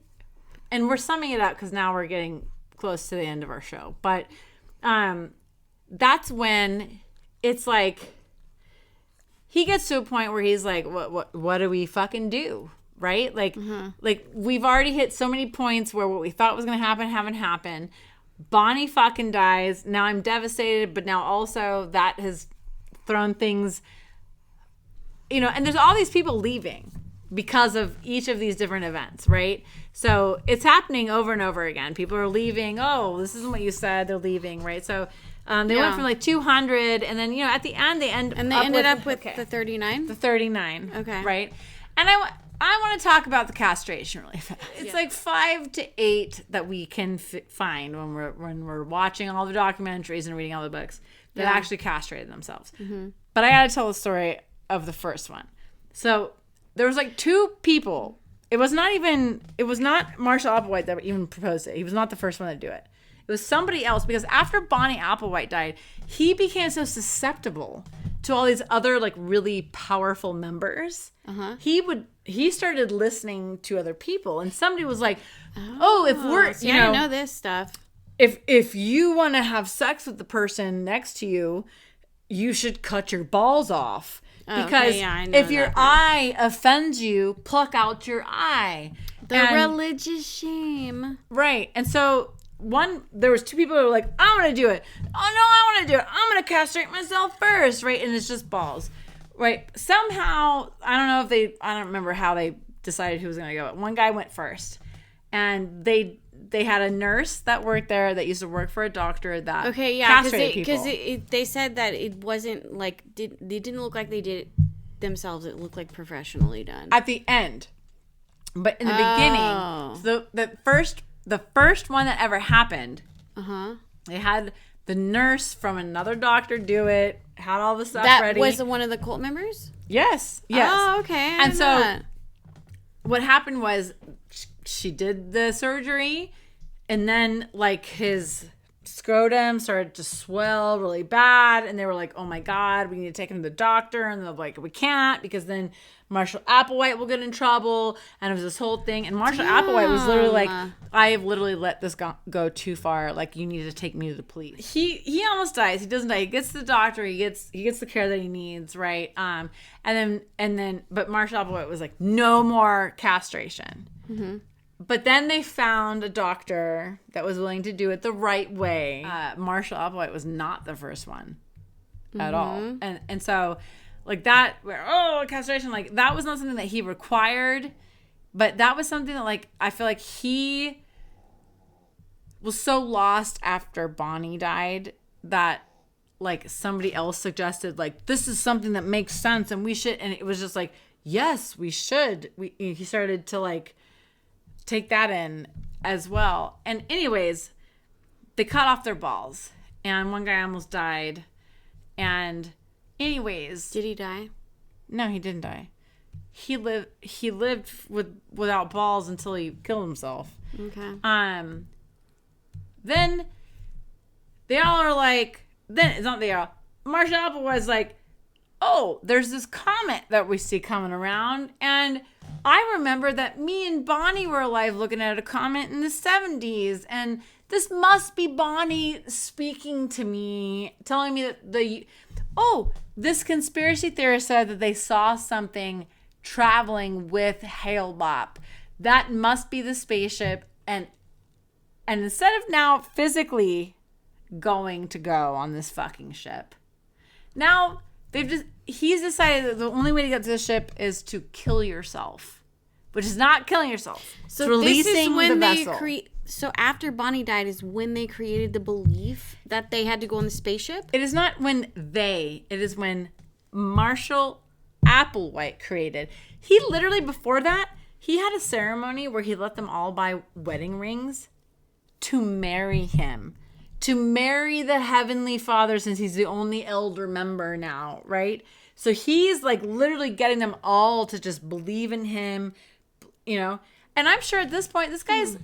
we're summing it up because now we're getting close to the end of our show. But that's when it's like he gets to a point where he's like, what do we fucking do? Right? Like, like we've already hit so many points where what we thought was going to happen haven't happened. Bonnie fucking dies. Now I'm devastated, but now also that has thrown things, and there's all these people leaving because of each of these different events, right? So it's happening over and over again. People are leaving. Oh, this isn't what you said. They're leaving, right? So they went from like 200, and then at the end they ended up with the 39. The 39. Okay, right. And I want to talk about the castration really fast. It's like 5 to 8 that we can find when we're watching all the documentaries and reading all the books that actually castrated themselves. Mm-hmm. But I got to tell the story of the first one. So there was like 2 people. It was not Marshall Applewhite that even proposed it. He was not the first one to do it. It was somebody else, because after Bonnie Applewhite died, he became so susceptible to all these other like really powerful members. He started listening to other people, and somebody was like, "Oh, if we're I didn't know this stuff. If you want to have sex with the person next to you, you should cut your balls off." Because if your eye offends you, pluck out your eye. The religious shame. Right. And so there was 2 people who were like, I want to do it. Oh, no, I want to do it. I'm going to castrate myself first. Right. And it's just balls. Right. Somehow, I don't remember how they decided who was going to go. But one guy went first. And they had a nurse that worked there that used to work for a doctor that castrated people. Because they said that it wasn't like they didn't look like they did it themselves. It looked like professionally done at the end, but in the beginning, the first one that ever happened, they had the nurse from another doctor do it. Had all the stuff ready. That was one of the cult members. Yes. Oh, okay. And so what happened was, she did the surgery, and then like his scrotum started to swell really bad, and they were like, oh my God, we need to take him to the doctor. And they're like, we can't, because then Marshall Applewhite will get in trouble. And it was this whole thing, and Marshall Applewhite was literally like, I have literally let this go too far, like, you need to take me to the police. He almost dies. He doesn't die. He gets to the doctor. He gets the care that he needs, right? And then but Marshall Applewhite was like, no more castration. But then they found a doctor that was willing to do it the right way. Marshall Applewhite was not the first one at all. And so like that, castration, like that was not something that he required, but that was something that like, I feel like he was so lost after Bonnie died that like somebody else suggested like, this is something that makes sense and we should, and it was just like, yes, we should. He started to like take that in as well. And anyways, they cut off their balls, and one guy almost died. And anyways, did he die? No, he didn't die. He lived without balls until he killed himself. Okay. Then they all are like, Marshall Applewhite was like, oh, there's this comet that we see coming around, and I remember that me and Bonnie were alive looking at a comet in the 70s, and this must be Bonnie speaking to me, telling me that this conspiracy theorist said that they saw something traveling with Hale-Bopp. That must be the spaceship. And instead of now physically going to go on this fucking ship, now he's decided that the only way to get to the ship is to kill yourself, which is not killing yourself. So it's releasing this is when the vessel. So after Bonnie died is when they created the belief that they had to go on the spaceship? It is not when it is when Marshall Applewhite created. He literally, before that, he had a ceremony where he let them all buy wedding rings to marry him. To marry the Heavenly Father, since he's the only elder member now, right? So he's like literally getting them all to just believe in him, you know? And I'm sure at this point, this guy's,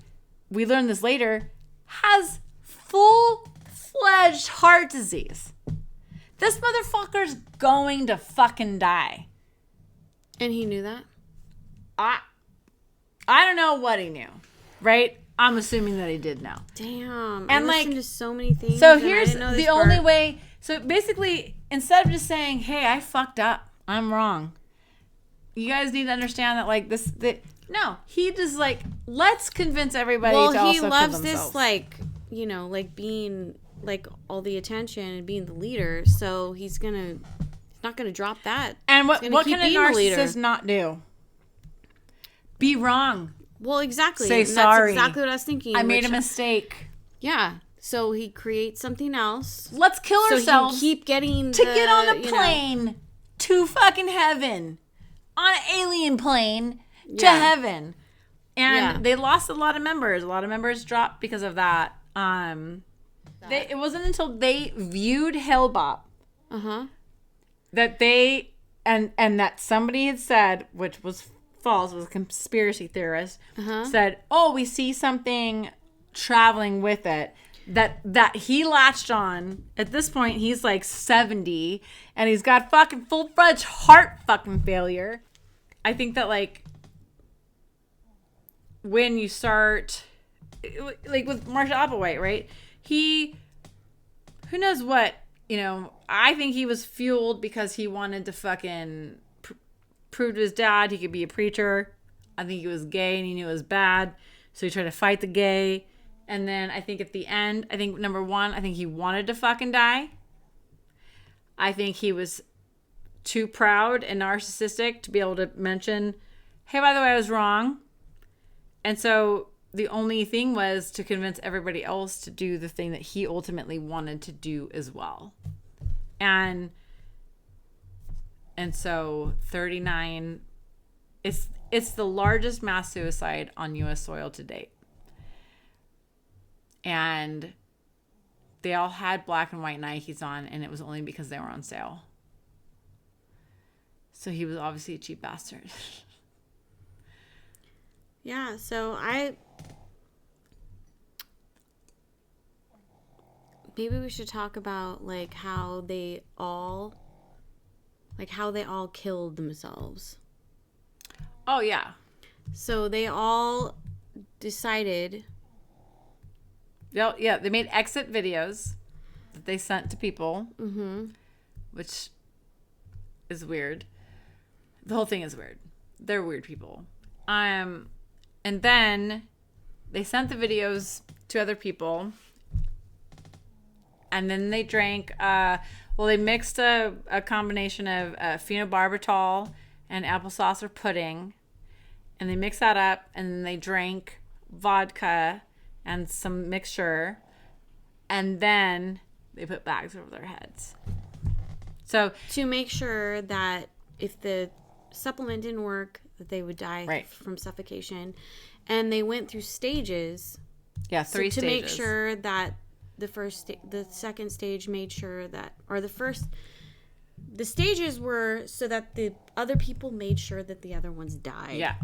we learned this later, has full-fledged heart disease. This motherfucker's going to fucking die. And he knew that? I don't know what he knew, right? I'm assuming that he did know. Damn. And I like, listened to so many things. So here's the only part. way. So basically, instead of just saying, hey, I fucked up, I'm wrong, you guys need to understand that, like, no, he just, like, let's convince everybody to also kill themselves. Well, he loves this, like, you know, like, being, like, all the attention and being the leader, so he's not gonna drop that. And what can a narcissist not do? Be wrong. Well, exactly. Say and sorry. That's exactly what I was thinking. I made a mistake. Yeah. So he creates something else. Let's kill ourselves. So he keep getting get on the plane to fucking heaven. On an alien plane to heaven. And they lost a lot of members. A lot of members dropped because of that. It wasn't until they viewed Hale-Bopp that they and that somebody had said, which was false, was a conspiracy theorist, said, oh, we see something traveling with it, that he latched on. At this point, he's like 70, and he's got fucking full-fledged heart fucking failure. I think that, like, when you start, like with Marshall Applewhite, right? Who knows what, you know, I think he was fueled because he wanted to fucking prove to his dad he could be a preacher. I think he was gay and he knew it was bad, so he tried to fight the gay. And then I think at the end, I think number one, I think he wanted to fucking die. I think he was too proud and narcissistic to be able to mention, hey, by the way, I was wrong. And so the only thing was to convince everybody else to do the thing that he ultimately wanted to do as well. And so 39, it's the largest mass suicide on U.S. soil to date. And they all had black and white Nikes on, and it was only because they were on sale. So he was obviously a cheap bastard. Yeah, so maybe we should talk about, like, how they all killed themselves. Oh, yeah. So they all decided. Yeah, they made exit videos that they sent to people, which is weird. The whole thing is weird. They're weird people. And then they sent the videos to other people, and then they drank. They mixed a combination of phenobarbital and applesauce or pudding, and they mixed that up, and then they drank vodka and some mixture, and then they put bags over their heads. So to make sure that if the supplement didn't work, that they would die from suffocation. And they went through stages. Yeah, 3 stages. To make sure that the second stage made sure that, or the stages were so that the other people made sure that the other ones died. Yeah.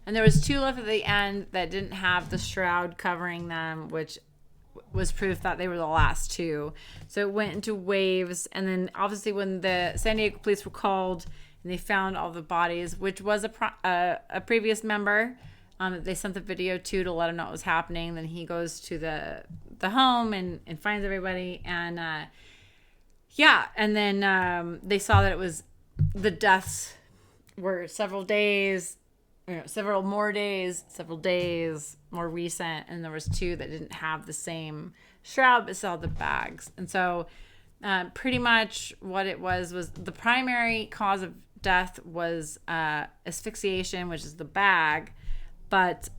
And there was 2 left at the end that didn't have the shroud covering them, which was proof that they were the last 2. So it went into waves. And then obviously when the San Diego police were called and they found all the bodies, which was a previous member, they sent the video to let him know what was happening. Then he goes to the home and finds everybody. And and then they saw that it was the deaths were several days, several days more recent, and there was 2 that didn't have the same shroud but still had the bags. And so pretty much what it was the primary cause of death was asphyxiation, which is the bag, but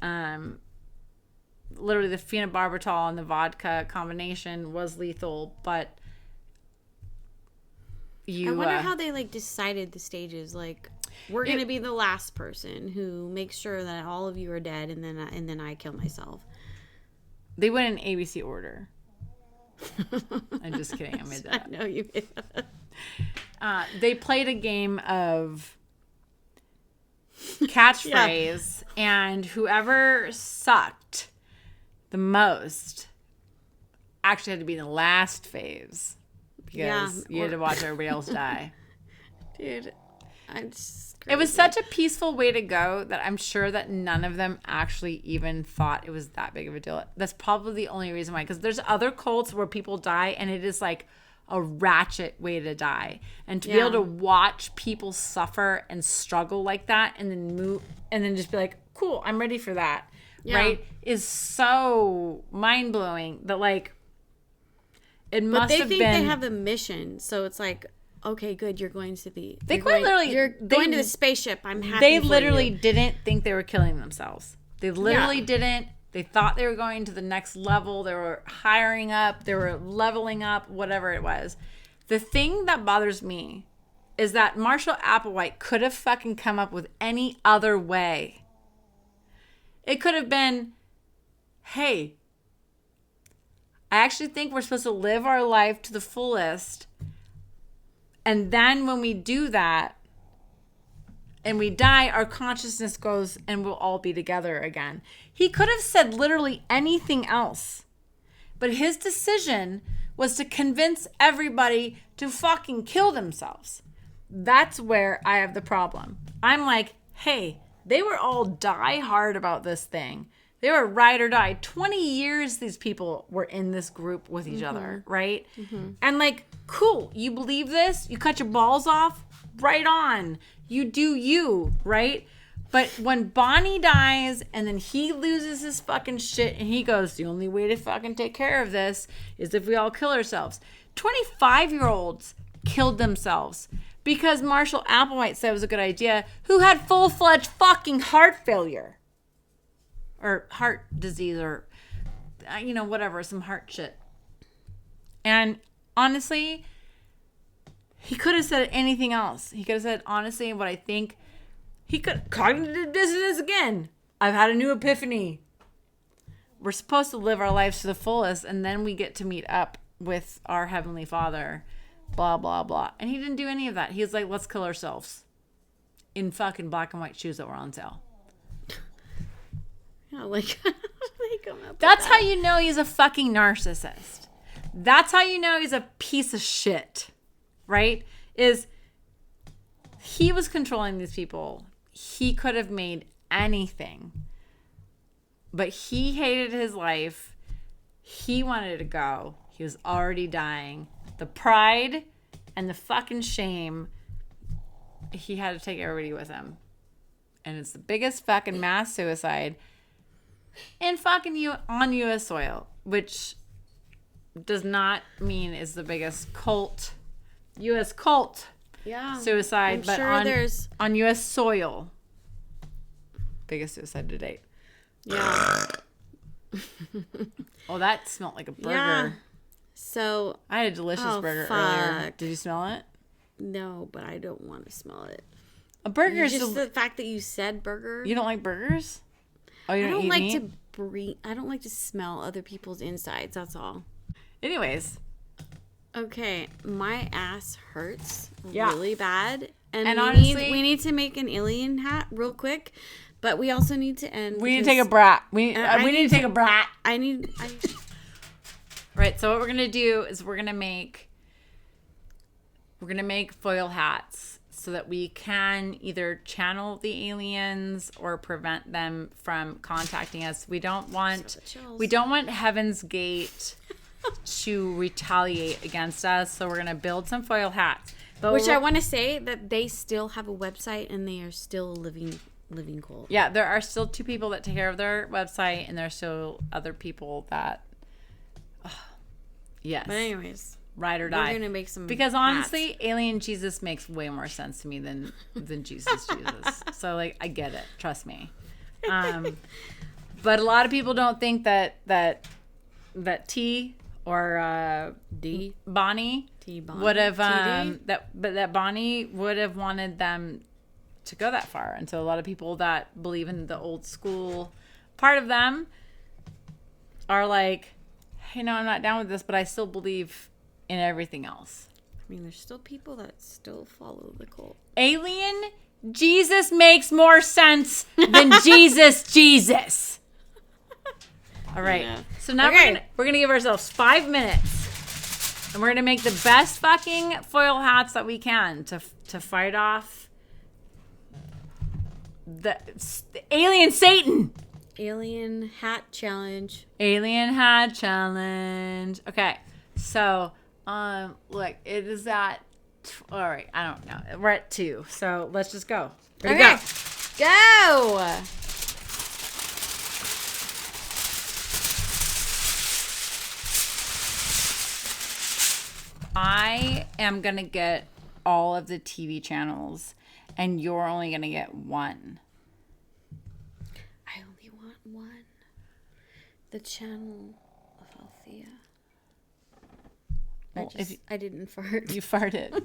literally the phenobarbital and the vodka combination was lethal. But I wonder how they like decided the stages. Like, we're gonna be the last person who makes sure that all of you are dead, and then I kill myself. They went in ABC order. I'm just kidding. I made that. I know you made that. They played a game of catchphrase, and whoever sucked the most actually had to be in the last phase because you had to watch everybody else die. Dude, it was such a peaceful way to go that I'm sure that none of them actually even thought it was that big of a deal. That's probably the only reason why, because there's other cults where people die and it is like a ratchet way to die, and to be able to watch people suffer and struggle like that and then move and then just be like, cool, I'm ready for that, right, is so mind-blowing that like it must have been. But they think they have a mission, so it's like, okay, good, you're going to the you're going to the spaceship. I'm happy. They literally didn't think they were killing themselves. They literally didn't. They thought they were going to the next level. They were hiring up. They were leveling up, whatever it was. The thing that bothers me is that Marshall Applewhite could have fucking come up with any other way. It could have been, hey, I actually think we're supposed to live our life to the fullest. And then when we do that and we die, our consciousness goes and we'll all be together again. He could have said literally anything else. But his decision was to convince everybody to fucking kill themselves. That's where I have the problem. I'm like, hey, they were all die hard about this thing. They were ride or die. 20 years these people were in this group with each other, right? And like, cool, you believe this? You cut your balls off? Right on. You do you, right? But when Bonnie dies and then he loses his fucking shit and he goes, the only way to fucking take care of this is if we all kill ourselves. 25-year-olds killed themselves because Marshall Applewhite said it was a good idea, who had full-fledged fucking heart failure. Or heart disease or, whatever, some heart shit. And honestly, he could have said anything else. He could have said, honestly, what I think. He could, cognitive dissonance again. I've had a new epiphany. We're supposed to live our lives to the fullest, and then we get to meet up with our Heavenly Father. Blah, blah, blah. And he didn't do any of that. He was like, let's kill ourselves. In fucking black and white shoes that were on sale. Yeah, like, how do they come up with That's that? how you know he's a fucking narcissist. That's how you know he's a piece of shit, right? Is he was controlling these people. He could have made anything, but he hated his life. He wanted to go. He was already dying. The pride and the fucking shame, he had to take everybody with him. And it's the biggest fucking mass suicide and fucking on U.S. soil, which does not mean is the biggest cult, U.S. cult suicide, but sure on U.S. soil, biggest suicide to date. Yeah. Oh, that smelled like a burger. Yeah. So I had a delicious burger earlier. Did you smell it? No, but I don't want to smell it. A burger is just the fact that you said burger. You don't like burgers? Oh, you don't eat like meat? to breathe. I don't like to smell other people's insides. That's all. Anyways. Okay, my ass hurts really bad, and honestly, we need to make an alien hat real quick, but we also need to end. We need to take a brat. We need to take a brat. Right. So what we're gonna do is we're gonna make foil hats so that we can either channel the aliens or prevent them from contacting us. We don't want Heaven's Gate to retaliate against us. So we're going to build some foil hats. But Which I want to say that they still have a website and they are still a living cult. Yeah, there are still 2 people that take care of their website, and there's still other people that, yes. But anyways, ride or die. We're gonna make some because honestly, hats. Alien Jesus makes way more sense to me than Jesus. So like, I get it. Trust me. But a lot of people don't think that T or D Bonnie T-Bonnie would have TD? that Bonnie would have wanted them to go that far. And so a lot of people that believe in the old school part of them are like, hey, no, I'm not down with this, but I still believe in everything else. I mean, there's still people that still follow the cult. Alien Jesus makes more sense than Jesus. All right. Yeah. So now we're gonna give ourselves 5 minutes, and we're gonna make the best fucking foil hats that we can to fight off the alien Satan. Alien hat challenge. Alien hat challenge. Okay. So, look, it is at. All right, I don't know. We're at 2, so let's just go. Ready, Okay. Go. I am gonna get all of the TV channels, and you're only gonna get one. I only want one. The channel of Althea. Well, I didn't fart. You farted.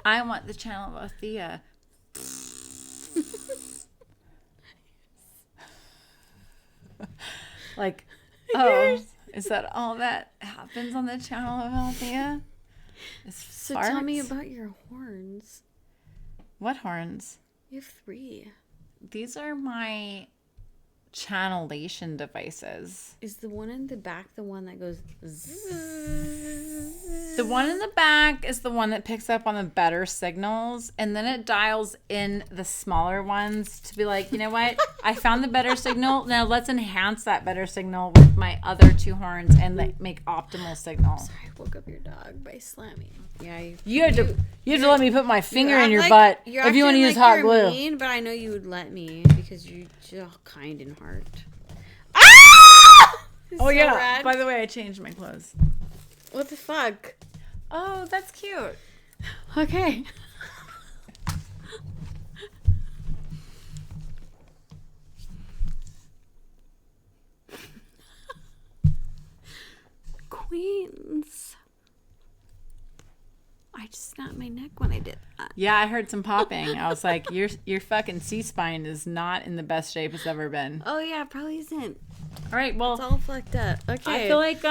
I want the channel of Althea. Like, oh, is that all that happens on the channel of Althea? So tell me about your horns. What horns? You have 3. These are my channelation devices. Is the one in the back the one that goes The one in the back is the one that picks up on the better signals, and then it dials in the smaller ones to be like, you know what? I found the better signal. Now let's enhance that better signal with my other 2 horns and make optimal signal. Sorry, I woke up your dog by slamming. Yeah, You have to let me put my finger in your act butt you're if you want to acting use like hot you're glue. Mean, but I know you would let me because you're just kind in heart. Ah! Oh So yeah. rad. By the way, I changed my clothes. What the fuck? Oh, that's cute. Okay. Queens. I just snapped my neck when I did that. Yeah, I heard some popping. I was like, your fucking C-spine is not in the best shape it's ever been. Oh yeah, it probably isn't. All right, well, It's all fucked up. Okay. I feel like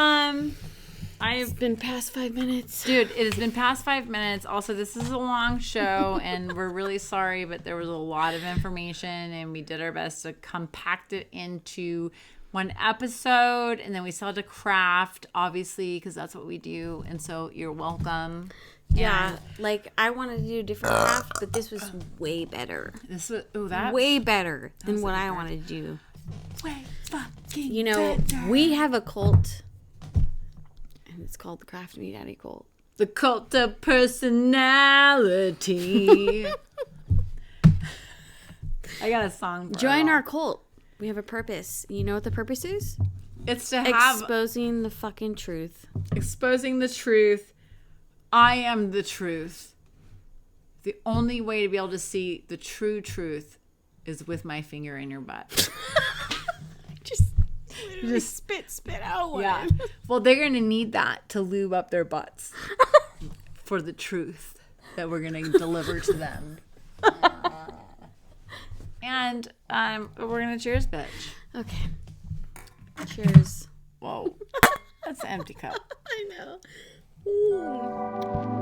It's been past 5 minutes. dude, it has been past 5 minutes. Also, this is a long show, and we're really sorry, but there was a lot of information, and we did our best to compact it into one episode, and then we still had to craft, obviously, because that's what we do. And so you're welcome. Yeah, like I wanted to do a different craft, but this was way better. This was that Way better than what I wanted to do. You know, we have a cult, and it's called the Craft Me Daddy Cult. The cult of personality. I got a song. For Join it all. our cult. We have a purpose. You know what the purpose is? It's to have Exposing the fucking truth. exposing the truth. I am the truth. The only way to be able to see the true truth is with my finger in your butt. Just spit out one. Yeah. Well, they're going to need that to lube up their butts for the truth that we're going to deliver to them. And we're going to cheers, bitch. Okay. Cheers. Whoa. That's an empty cup. I know. Ooh.